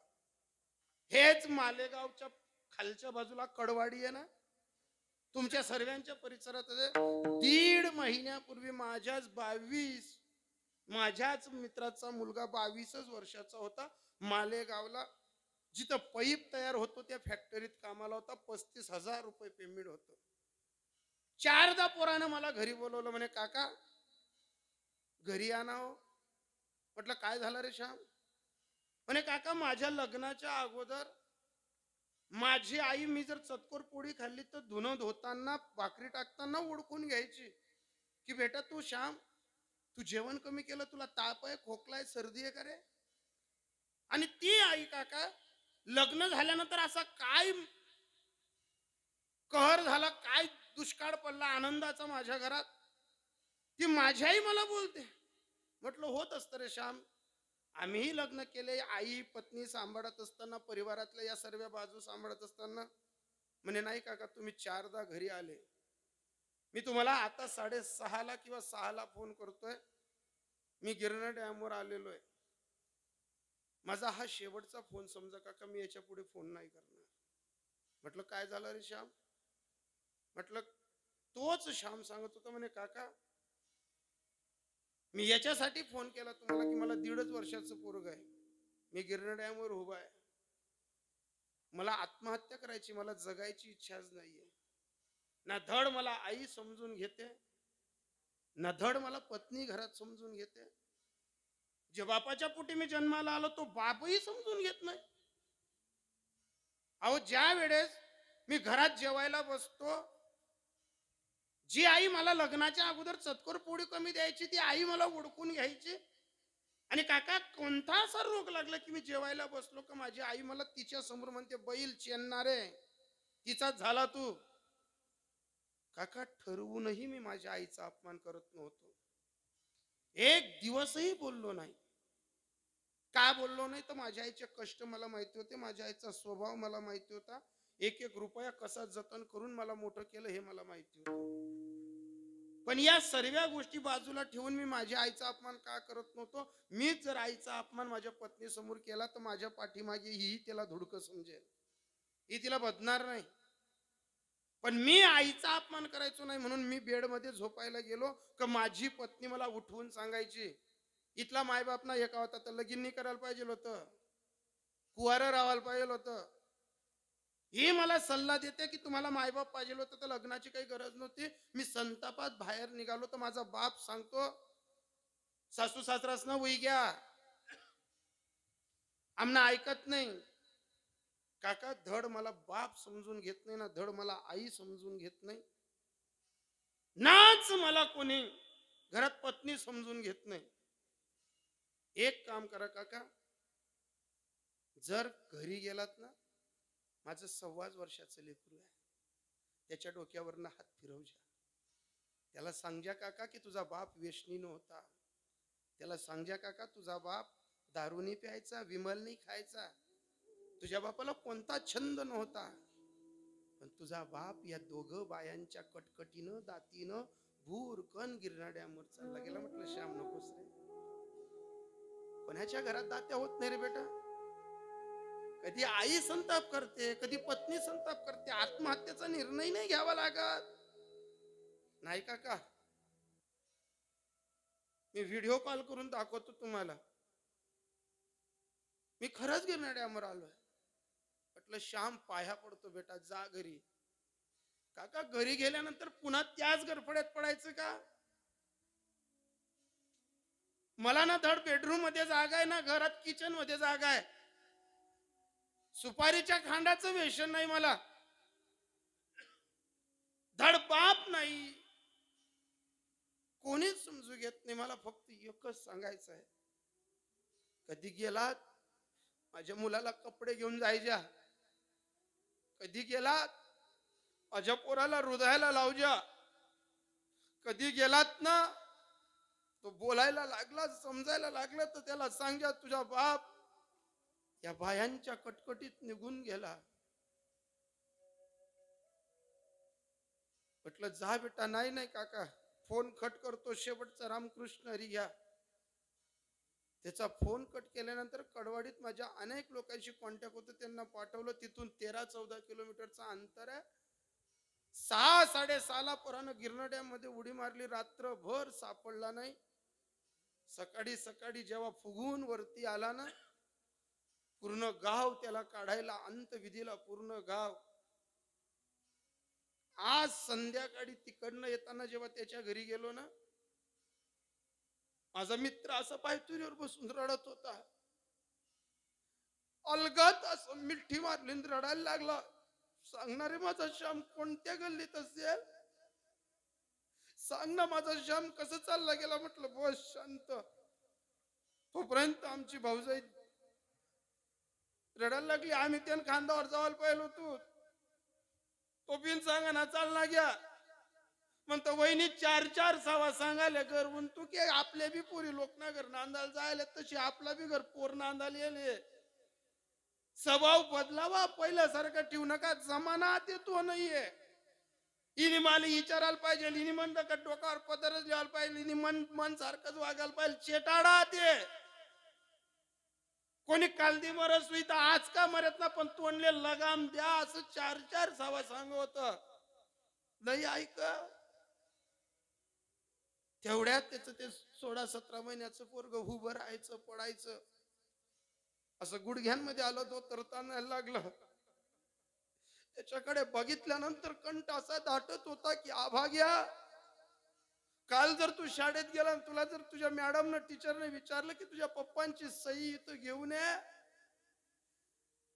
हेच मालेगावच्या खालच्या बाजूला कडवाडी आहे ना, तुमच्या सर्वांच्या परिसरात 1.5 महिन्यापूर्वी माझ्याच मित्राचा मुलगा 22 वर्षाचा होता, मालेगावला जिथं पाईप तयार होतो त्या फॅक्टरीत कामाला होता. 35,000 रुपये पेमेंट होतं. 4दा पोरानं मला घरी बोलवलं, म्हणे काका घरी आणावं. म्हटलं काय झालं रे श्याम. म्हणे काका माझ्या लग्नाच्या अगोदर माझी आई, मी जर चतकोर पोळी खाल्ली तर धुणं धुताना भाकरी टाकताना ओळखून घ्यायची की बेटा तू श्याम, तू जेवण कमी केलं, तुला ताप आहे, खोकला आहे, सर्दी आहे का रे. आणि ती आई काका लग्न झाल्यानंतर असा काय कहर झाला, काय दुष्काळ पडला आनंदाचा माझ्या घरात, ती माझी आई मला बोलते. म्हटलं होत असतं रे श्याम, आम्हीही लग्न केले, आई पत्नी सांभाळत असताना, परिवारातल्या या सर्व बाजू सांभाळत असताना. म्हणे नाही काका, तुम्ही 4दा घरी आले, मी तुम्हाला आता 6:30 किंवा 6ला फोन करतोय, मी गिरणा डॅमवर आलेलो आहे, माझा हा शेवटचा फोन समजा काका, मी याच्या पुढे फोन नाही करणार. म्हटलं काय झालं रे श्याम. म्हटलं तोच श्याम सांगत होता, म्हणे काका मी याच्यासाठी फोन केला तुम्हाला की मला 1.5 वर्षाचं पोरग आहे, मी गिरणा डॅमवर उभा आहे, मला आत्महत्या करायची, मला जगायची इच्छाच नाहीये. ना धड मला आई समजून घेते, ना धड मला पत्नी घरात समजून घेते. जे बापाच्या पोटी मी जन्माला आलो तो बापही समजून घेत नाही. अहो ज्या वेळेस मी घरात जेवायला बसतो, जी आई मला लग्नाच्या अगोदर चतकोर पोळी कमी द्यायची, ती आई मला ओळखून घ्यायची आणि काका कोणता असा रोग लागला की मी जेवायला बसलो का माझी आई मला तिच्या समोर म्हणते बैल चेनणारे तिचाच झाला तू. काका ठरवूनही मी माझ्या आईचा अपमान करत नव्हतो. एक दिवसही बोललो नाही. का बोललो नाही तर माझ्या आईचे कष्ट मला माहिती होते, माझ्या आईचा स्वभाव मला माहिती होता, एक एक रुपया कसा जतन करून मला मोठं केलं हे मला माहिती होतं. पण या सर्व गोष्टी बाजूला ठेवून मी माझ्या आईचा अपमान का करत नव्हतो. मीच जर आईचा अपमान माझ्या पत्नी समोर केला तर माझ्या पाठीमागे ही तिला धुडकं समजेल, ही तिला बदणार नाही. पण मी आईचा अपमान करायचो नाही म्हणून मी बेडमध्ये झोपायला गेलो का माझी पत्नी मला उठवून सांगायची, इथला मायबाप ना एका होता तर लगीन नाही करायला पाहिजे होतं, कुवारं राहायला पाहिजे होतं. ही मला सल्ला देते की तुम्हाला मायबाप पाहिजे होतं तर लग्नाची काही गरज नव्हती. मी संतापात बाहेर निघालो तर माझा बाप सांगतो, सासू सासरास ना उई घ्या, आमना ऐकत नाही. काका धड मला बाप समजून घेत नाही ना धड मला आई समजून घेत नाही, नाच मला कोणी घरात पत्नी समजून घेत नाही. एक काम करा काका, जर घरी गेलात ना, माझं 1.25 वर्षाचं लेकरू आहे, त्याच्या डोक्यावरनं हात फिरवजा, त्याला सांगजा काका की तुझा बाप व्यसनी नव्हता, त्याला सांगजा काका तुझा बाप दारू नाही प्यायचा, विमल नाही खायचा, तुझ्या बापाला कोणता छंद नव्हता, पण तुझा बाप या दोघं बायांच्या कटकटीनं दातीनं भूरकन गिरणाड्यावर चालला गेला. म्हटलं श्याम नकोस रे, कोणाच्या घरात दात्या होत नाही रे बेटा. कधी आई संताप करते, कधी पत्नी संताप करते, आत्महत्येचा निर्णय नाही घ्यावा लागत. नाही काका, मी व्हिडिओ कॉल करून दाखवतो तुम्हाला, मी खरंच गिरणाड्यावर आलोय. म्हटलं श्याम पाया पडतो बेटा, जा घरी. काका घरी गेल्यानंतर पुन्हा त्याच गरफड्यात पडायचं का? मला ना धड बेडरूम मध्ये जागा आहे ना घरात किचन मध्ये जागा आहे. सुपारीच्या खांडाचं व्यसन नाही मला, धड बाप नाही, कोणीच समजू घेत नाही. मला फक्त एकच सांगायचं आहे, कधी गेलात माझ्या मुलाला कपडे घेऊन जायच्या, कधी गेलात माझ्या पोराला हृदयाला लावजा, कधी गेलात ना तो बोलायला लागला समजायला लागला तर त्याला सांगा तुझा बाप या बायांच्या कटकटीत निघून गेला. म्हटलं जा बेटा. नाही नाही काका, फोन कट करतो, शेवटचा रामकृष्ण हरी घ्या. त्याचा फोन कट केल्यानंतर कडवाडीत माझ्या अनेक लोकांशी कॉन्टॅक्ट होतं, त्यांना पाठवलं. तिथून 13-14 किलोमीटरचा अंतर आहे. 6-6:30 पोरानं गिरणाड्यामध्ये उडी मारली, रात्रभर सापडला नाही. सकाळी सकाळी जेव्हा फुगून वरती आला ना, पूर्ण गाव त्याला काढायला, अंतविधीला पूर्ण गाव. आज संध्याकाळी तिकडनं येताना जेव्हा त्याच्या घरी गेलो ना, माझा मित्र असं पायतुरीवर बसून रडत होता, अलगत असं मिठी मारली रडायला लागला. सांगणारे माझा श्याम कोणत्या गल्लीत असेल, सांग ना माझा श्याम कसं चालला गेला. म्हटलं बस शांत. तोपर्यंत आमची भाऊजाई रडायला लागली. आम्ही त्यानं खांद्यावर जावायला पाहिलं होतो, तो बिन सांगा ना चालला घ्या म्हणतो वहिनी 4-4 सवा सांगायला घरवून तू की आपले बी पुरी लोक ना घर नांदायला जायला, तशी आपला बी घर पोर नांदायला येले. स्वभाव बदलावा, पहिल्यासारखं ठेवू नका, जमाना ते तो नाहीये. इनी मला विचारायला पाहिजे, इनी मन डोक्यावर पदरच लिहायला पाहिजे, इनी मन सारखंच वागायला पाहिजे. चेटाडा ते कोणी कालदी मरत सुई तर आज का मरत ना, पण तोंडले लगाम द्या असं 4-4 सवा सांग होत नाही. ऐक तेवढ्यात त्याचं ते 16-17 महिन्याचं पोरग उभं राहायचं, पडायचं, असं गुडघ्यांमध्ये आलं. तो तरताना लागलं. त्याच्याकडे बघितल्यानंतर कंठ असा दाटत होता की आभाग्या, काल जर तू शाळेत गेला, तुला जर तुझ्या मॅडमनं टीचरने विचारलं की तुझ्या पप्पांची सही इथं घेऊन ये,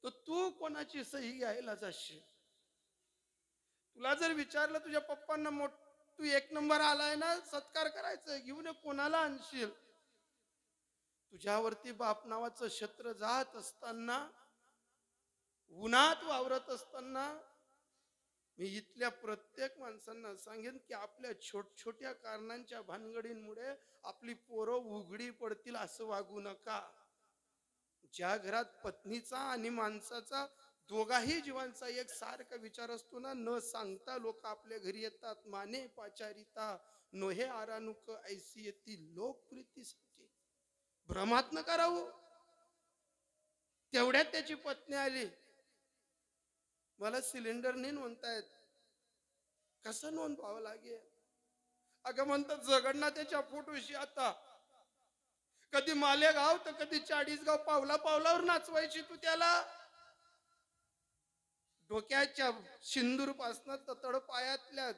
तर तू कोणाची सही घ्यायला जाशील? तुला जर विचारलं तुझ्या पप्पांना तू 1 नंबर आलाय ना, सत्कार करायचा घेऊन ये, कोणाला आणशील? तुझ्यावरती बाप नावाचं छत्र जात असताना, उन्हात वावरत असताना, मी इथल्या प्रत्येक माणसांना सांगेन की आपल्या छोट्या कारणांच्या भानगडींमुळे आपली पोरं उघडी पडतील असं वागू नका. ज्या घरात पत्नीचा आणि माणसाचा दोघाही जीवांचा एक सारखा विचार असतो ना, न सांगता लोक आपल्या घरी येतात. माने पाचारिता नोहे आरानुक ऐसी येती लोकप्रीतीसाठी. भ्रमात न करावं. तेवढ्यात त्याची पत्नी आली. मला सिलेंडर नाही नोंदतायत. कसं नोंदवावं लागेल? अगं म्हणतात जगन्नाथाच्या फोटोशी आता कधी मालेगाव तर कधी चाळीसगाव, पावलावर नाचवायची तू त्याला. डोक्याच्या सिंदूर पासन तळ पायातल्या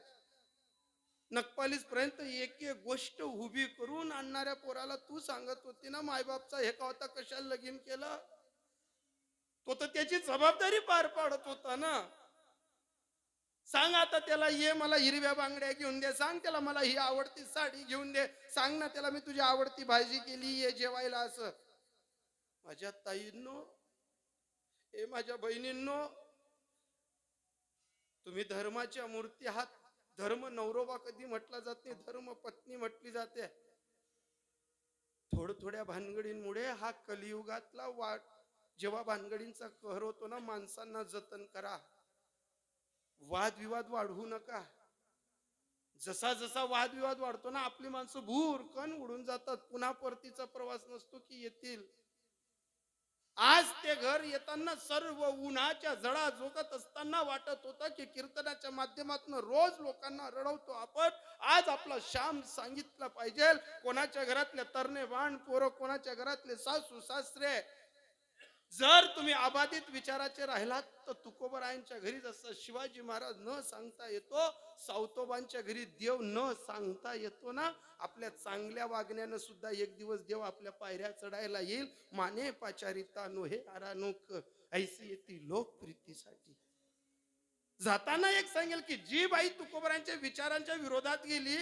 नखपालीस पर्यंत एक एक गोष्ट उभी करून आणणाऱ्या पोराला तू सांगत होती ना मायबापचा हे का होता, कशाला लगीन केलं? तो तर त्याची जबाबदारी पार पाडत होता ना. सांग आता त्याला, ये मला हिरव्या बांगड्या घेऊन दे, सांग त्याला मला ही आवडती साडी घेऊन दे, सांग ना त्याला मी तुझी आवडती भाजी केली, ये जेवायला. असं माझ्या ताईंनो, हे माझ्या बहिणींनो, तुम्ही धर्माच्या मूर्ती आहात. धर्म नवरोबा कधी म्हटला जात नाही, धर्म पत्नी म्हटली जाते. थोड्या भानगडींमुळे हा कलियुगातला वाट, जेव्हा भानगडींचा कहर होतो ना, माणसांना जतन करा. वादविवाद वाढवू नका. जसा जसा वादविवाद वाढतो ना, आपली माणसं भूरकन उडून जातात. पुन्हा परतीचा प्रवास नसतो की येतील. आज ते घर येताना सर्व उन्हाच्या जडा जोगत असताना वाटत होतं की कीर्तनाच्या माध्यमातून रोज लोकांना रडवतो आपण. आज आपला श्याम सांगितलं पाहिजे. कोणाच्या घरातले तरणे बाण पोरं, कोणाच्या घरातले सासू सासरे, जर तुम्ही अबाधित विचाराचे राहिलात तर तुकोबरायांच्या घरी जसं शिवाजी महाराज न सांगता येतो, सावतोबांच्या घरी देव न सांगता येतो ना, आपल्या चांगल्या वागण्यानं सुद्धा एक दिवस देव आपल्या पायऱ्या चढायला येईल. माने पाचारिता नोहे आरानुक ऐसी येती लोकप्रीतीसाठी. जाताना एक सांगेल की जी बाई तुकोबरायांच्या विचारांच्या विरोधात गेली,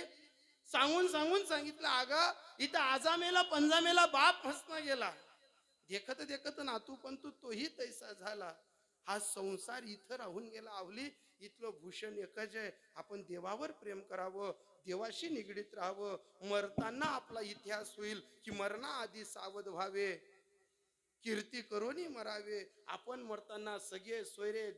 सांगून सांगितलं, अगं इथं आजामेला पंजामेला बाप हसणं गेला, देखत देखत नातू पंतू तोही तैसा झाला. हा संसार इथं राहून गेला. आवली इथलं भूषण एकच आहे, आपण देवावर प्रेम करावं, देवाशी निगडीत राहावं. मरताना आपला इतिहास होईल की मरणाआधी सावध व्हावे, कीर्ती करूनही मरावे. आपण मरताना सगळे सोयरे,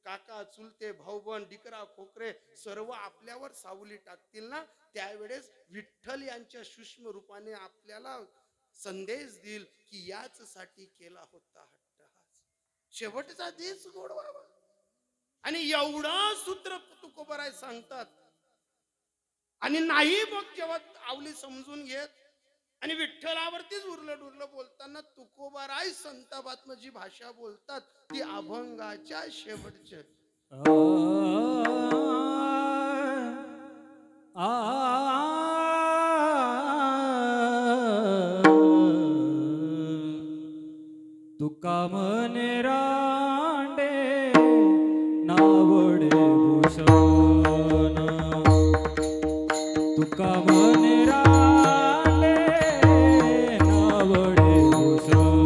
काका, चुलते, भाऊबंद, डिकरा, खोकरे सर्व आपल्यावर सावली टाकतील ना, त्यावेळेस विठ्ठल यांच्या सूक्ष्म रूपाने आपल्याला संदेश देईल की याच साठी केला होता हट्टहास, शेवटचा दिस गोड व्हावा. आणि एवढं सूत्र तुकोबराय सांगतात. आणि नाही मग जेव्हा आवली समजून घेत आणि विठ्ठलावरतीच उरलं डुरलं बोलताना तुकोबराय संतापात्म जी भाषा बोलतात ती अभंगाच्या शेवटच्या
तुका मने रांडे नावडे भूषण, तुका मने रांडे नावडे भूषण.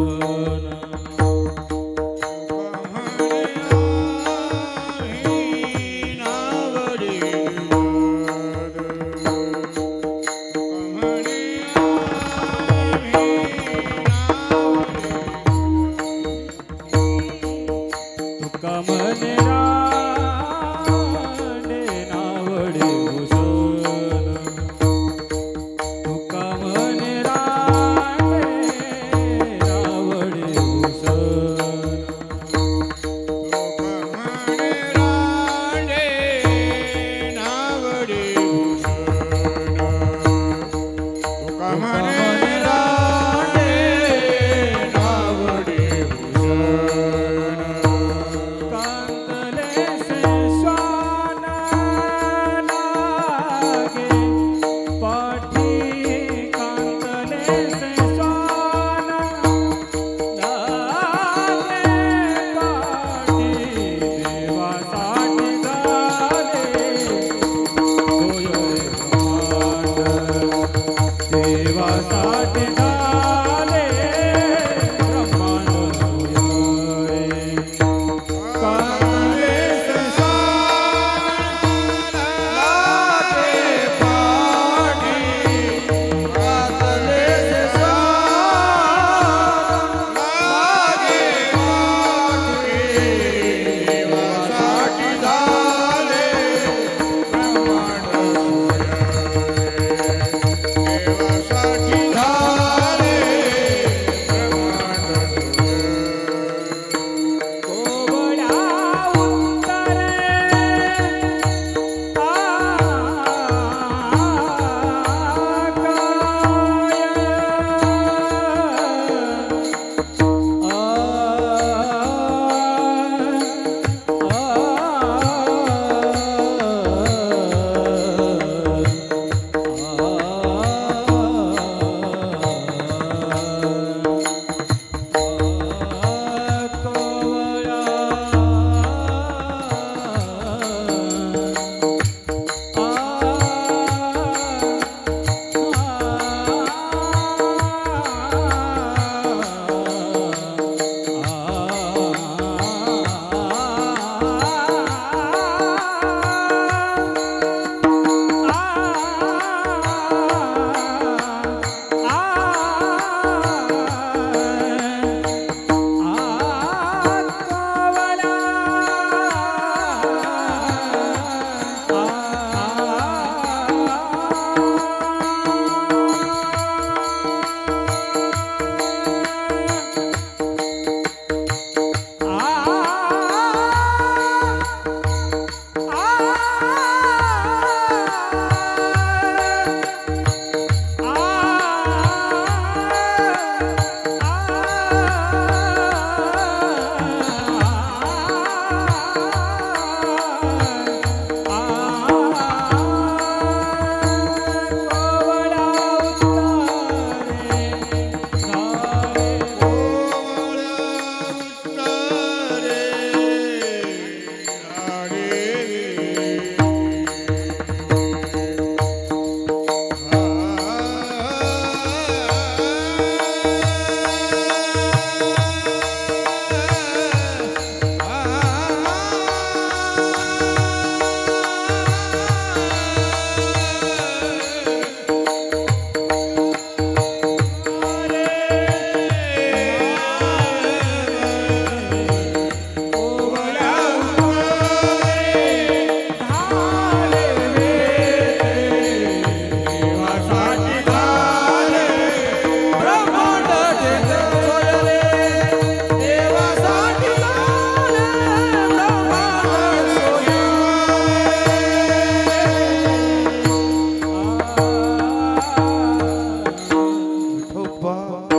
देवासाठी झाले
विठोबा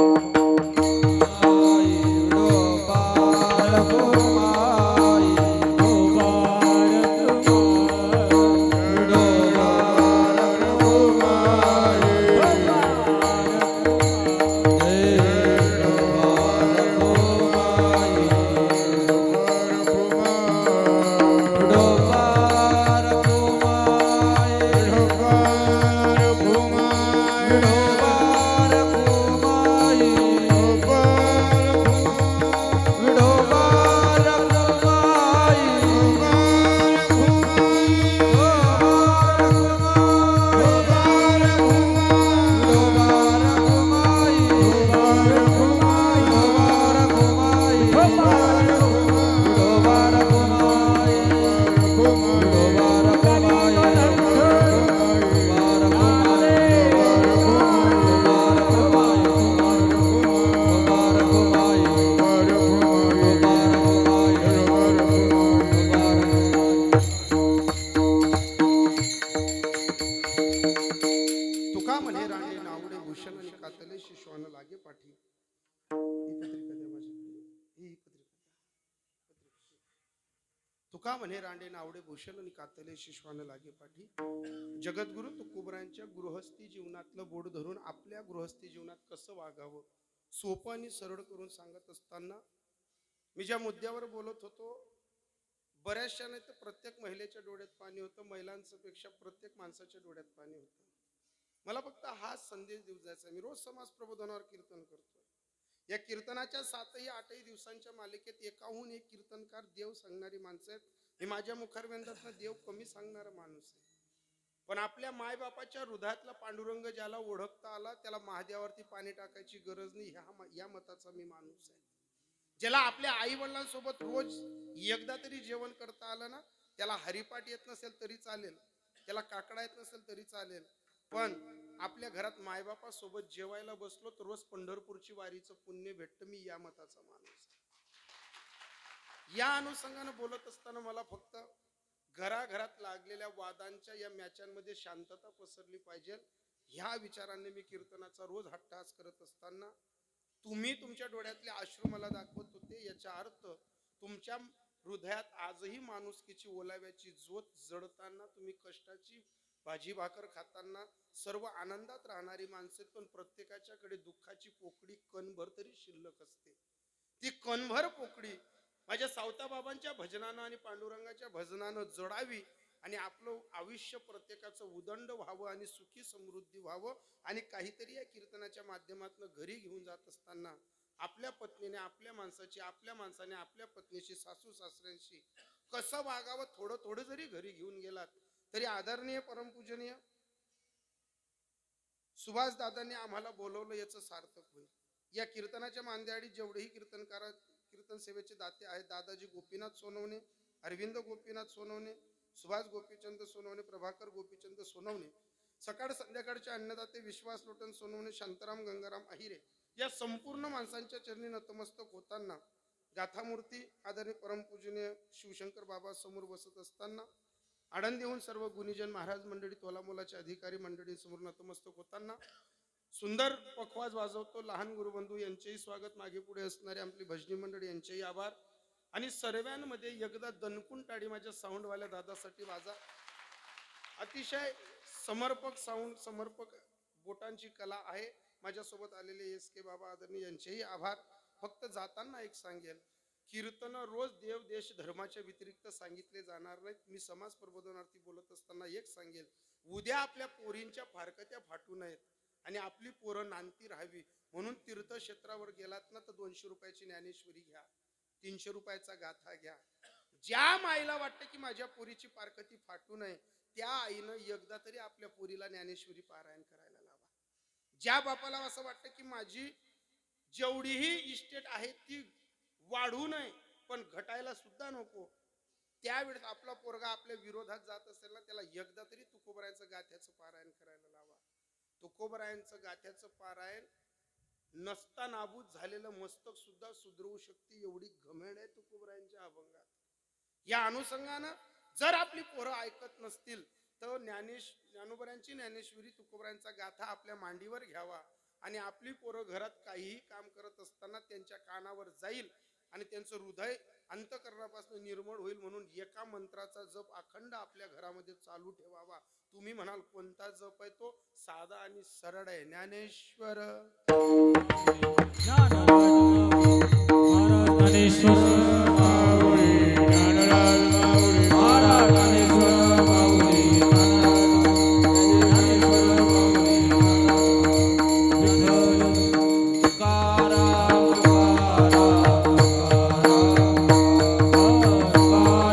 तुका म्हणे राणे नावडे भूषण आणि कातले शिशवान लागे पाठी. ही पत्रिका द्या माझ्याकडे. ही पत्रिका. तुका म्हणे रांडे नावडे भूषण आणि कातले शिशवान लागे पाठी. जगद्गुरु तुकोबरायांच्या गृहस्थी जीवनातलं बोट धरून आपल्या गृहस्थी जीवनात कसं वागावं सोपं आणि सरळ करून सांगत असताना मी ज्या मुद्द्यावर बोलत होतो, बऱ्याचशा नाही तर प्रत्येक महिलेच्या डोळ्यात पाणी होतं, महिलांच्या पेक्षा प्रत्येक माणसाच्या डोळ्यात पाणी होतं. मला फक्त हा संदेश देऊ जायचा. मी रोज समाज प्रबोधनावर कीर्तन करतो. या कीर्तनाच्या 7-8 दिवसांच्या मालिकेत एकाहून एक कीर्तनकार देव सांगणारी माणसं आहेत. मी माझ्या मुखारविंदातनं देव कमी सांगणारा माणूस आहे. पण आपल्या मायबापाच्या हृदयातला पांडुरंग ज्याला ओळखता आला त्याला महादेवावरती पाणी टाकायची गरज नाही, या मताचा मी माणूस आहे. ज्याला आपल्या आई वडिलांसोबत रोज एकदा तरी जेवण करता आलं ना, त्याला हरिपाठ येत नसेल तरी चालेल, त्याला काकडा येत नसेल तरी चालेल, पण आपल्या घरात मायबापासोबत जेवायला बसलो तर रोज पंढरपूरची वारीचं पुण्य भेटतं. मी या मताचा माणूस. या अनुषंगानं बोलत असताना मला फक्त घराघरात लागलेल्या वादांच्या या मॅचांमध्ये शांतता पसरली पाहिजे ह्या विचाराने मी कीर्तनाचा रोज हट्टहास करत असताना तुम्ही तुमच्या डोळ्यातले अश्रू मला दाखवत होते. याचा अर्थ तुमच्या हृदयात आजही माणुसकीची ओलाव्याची ज्योत जळताना, तुम्ही कष्टाची भाजी भाकर खाताना सर्व आनंदात राहणारी माणसे, पण प्रत्येकाच्याकडे दुःखाची पोकळी कणभर तरी शिल्लक असते. ती कणभर पोकळी माझ्या सावता बाबांच्या भजनानं आणि पांडुरंगाच्या भजनानं जडावी आणि आपलं आयुष्य प्रत्येकाचं उदंड व्हावं आणि सुखी समृद्धी व्हावं. आणि काहीतरी या कीर्तनाच्या माध्यमातून घरी घेऊन जात असताना आपल्या पत्नीने आपल्या माणसाची, आपल्या माणसाने आपल्या पत्नीशी, सासू सासऱ्यांशी कसं वागावं थोडं थोडं जरी घरी घेऊन गेलात तरी आदरणीय परमपूजनीय सुभाष दादांनी आम्हाला बोलवलं याचं सार्थक होईल. या कीर्तनाच्या मांद्याआडी जेवढेही कीर्तन सेवेचे दाते आहेत, दादाजी गोपीनाथ सोनवणे, अरविंद गोपीनाथ सोनवणे, सुभाष गोपीचंद सोनवणे, प्रभाकर गोपीचंद सोनवणे, सकाळ संध्याकाळचे अन्नदाते विश्वास लोटन सोनवणे, शांताराम गंगाराम अहिरे, या संपूर्ण माणसांच्या चरणी नतमस्तक होताना गाथामूर्ती आदरणीय परमपूजनीय शिवशंकर बाबा समोर बसत असताना, आळंदीहून सर्व गुणीजन महाराज मंडळी, तोलामोलाचे अधिकारी मंडळी समोर नतमस्तक होताना सुंदर पखवाज वाजवतो लहान गुरुबंधू यांचेही स्वागत, मागे पुढे असणारे आपली भजनी मंडळी यांचेही आभार. आणि सर्वांमध्ये एकदा दणकून टाळी माझ्या साऊंडवाल्या दादासाठी वाजा. अतिशय समर्पक साऊंड, समर्पक बोटांची कला आहे. माझ्यासोबत आलेले SK बाबा आदरणीय यांचेही आभार. फक्त जाताना एक सांगेल, कीर्तन रोज देव देश धर्माच्या व्यतिरिक्त सांगितले जाणार नाहीत. मी समाज प्रबोधनार्थी बोलत असताना एक सांगेल, उद्या आपल्या पोरींच्या फारकत्या फाटू नयेत आणि आपली पोरं नांदती राहावी म्हणून तीर्थक्षेत्रावर गेलात ना तर 200 रुपयाची ज्ञानेश्वरी घ्या, 300 रुपयाचा गाथा घ्या. ज्या माईला वाटतं की माझ्या पोरीची फारकती फाटू नये त्या आईनं एकदा तरी आपल्या पोरीला ज्ञानेश्वरी पारायण करायला लावा. ज्या बापाला असं वाटतं की माझी जेवढीही इस्टेट आहे ती वाढू नये पण घटायला सुद्धा नको, त्यावेळेस आपला पोरगा आपल्या विरोधात जात असेल ना त्याला एकदा तरी तुकोबरायांचं गाथ्याचं पारायण करायला लावा. तुकोबरायांचं गाथ्याचं पारायण नसता नाबूद झालेलं मस्तक सुद्धा सुधरवू शकते, एवढी घमेंड आहे तुकोबरायांच्या अभंगात. या अनुषंगानं जर आपली पोरं ऐकत नसतील तर ज्ञानोबरायांची ज्ञानेश्वरी तुकोबरायांचा गाथा आपल्या मांडीवर घ्यावा आणि आपली पोरं घरात काहीही काम करत असताना त्यांच्या कानावर जाईल आणि त्यांचं हृदय अंतःकरणापासून निर्मळ होईल, म्हणून एका मंत्राचा जप अखंड आपल्या घरामध्ये चालू ठेवावा. तुम्ही म्हणाल कोणता जप आहे तो? साधा आणि सरळ आहे. ज्ञानेश्वर
ज्ञान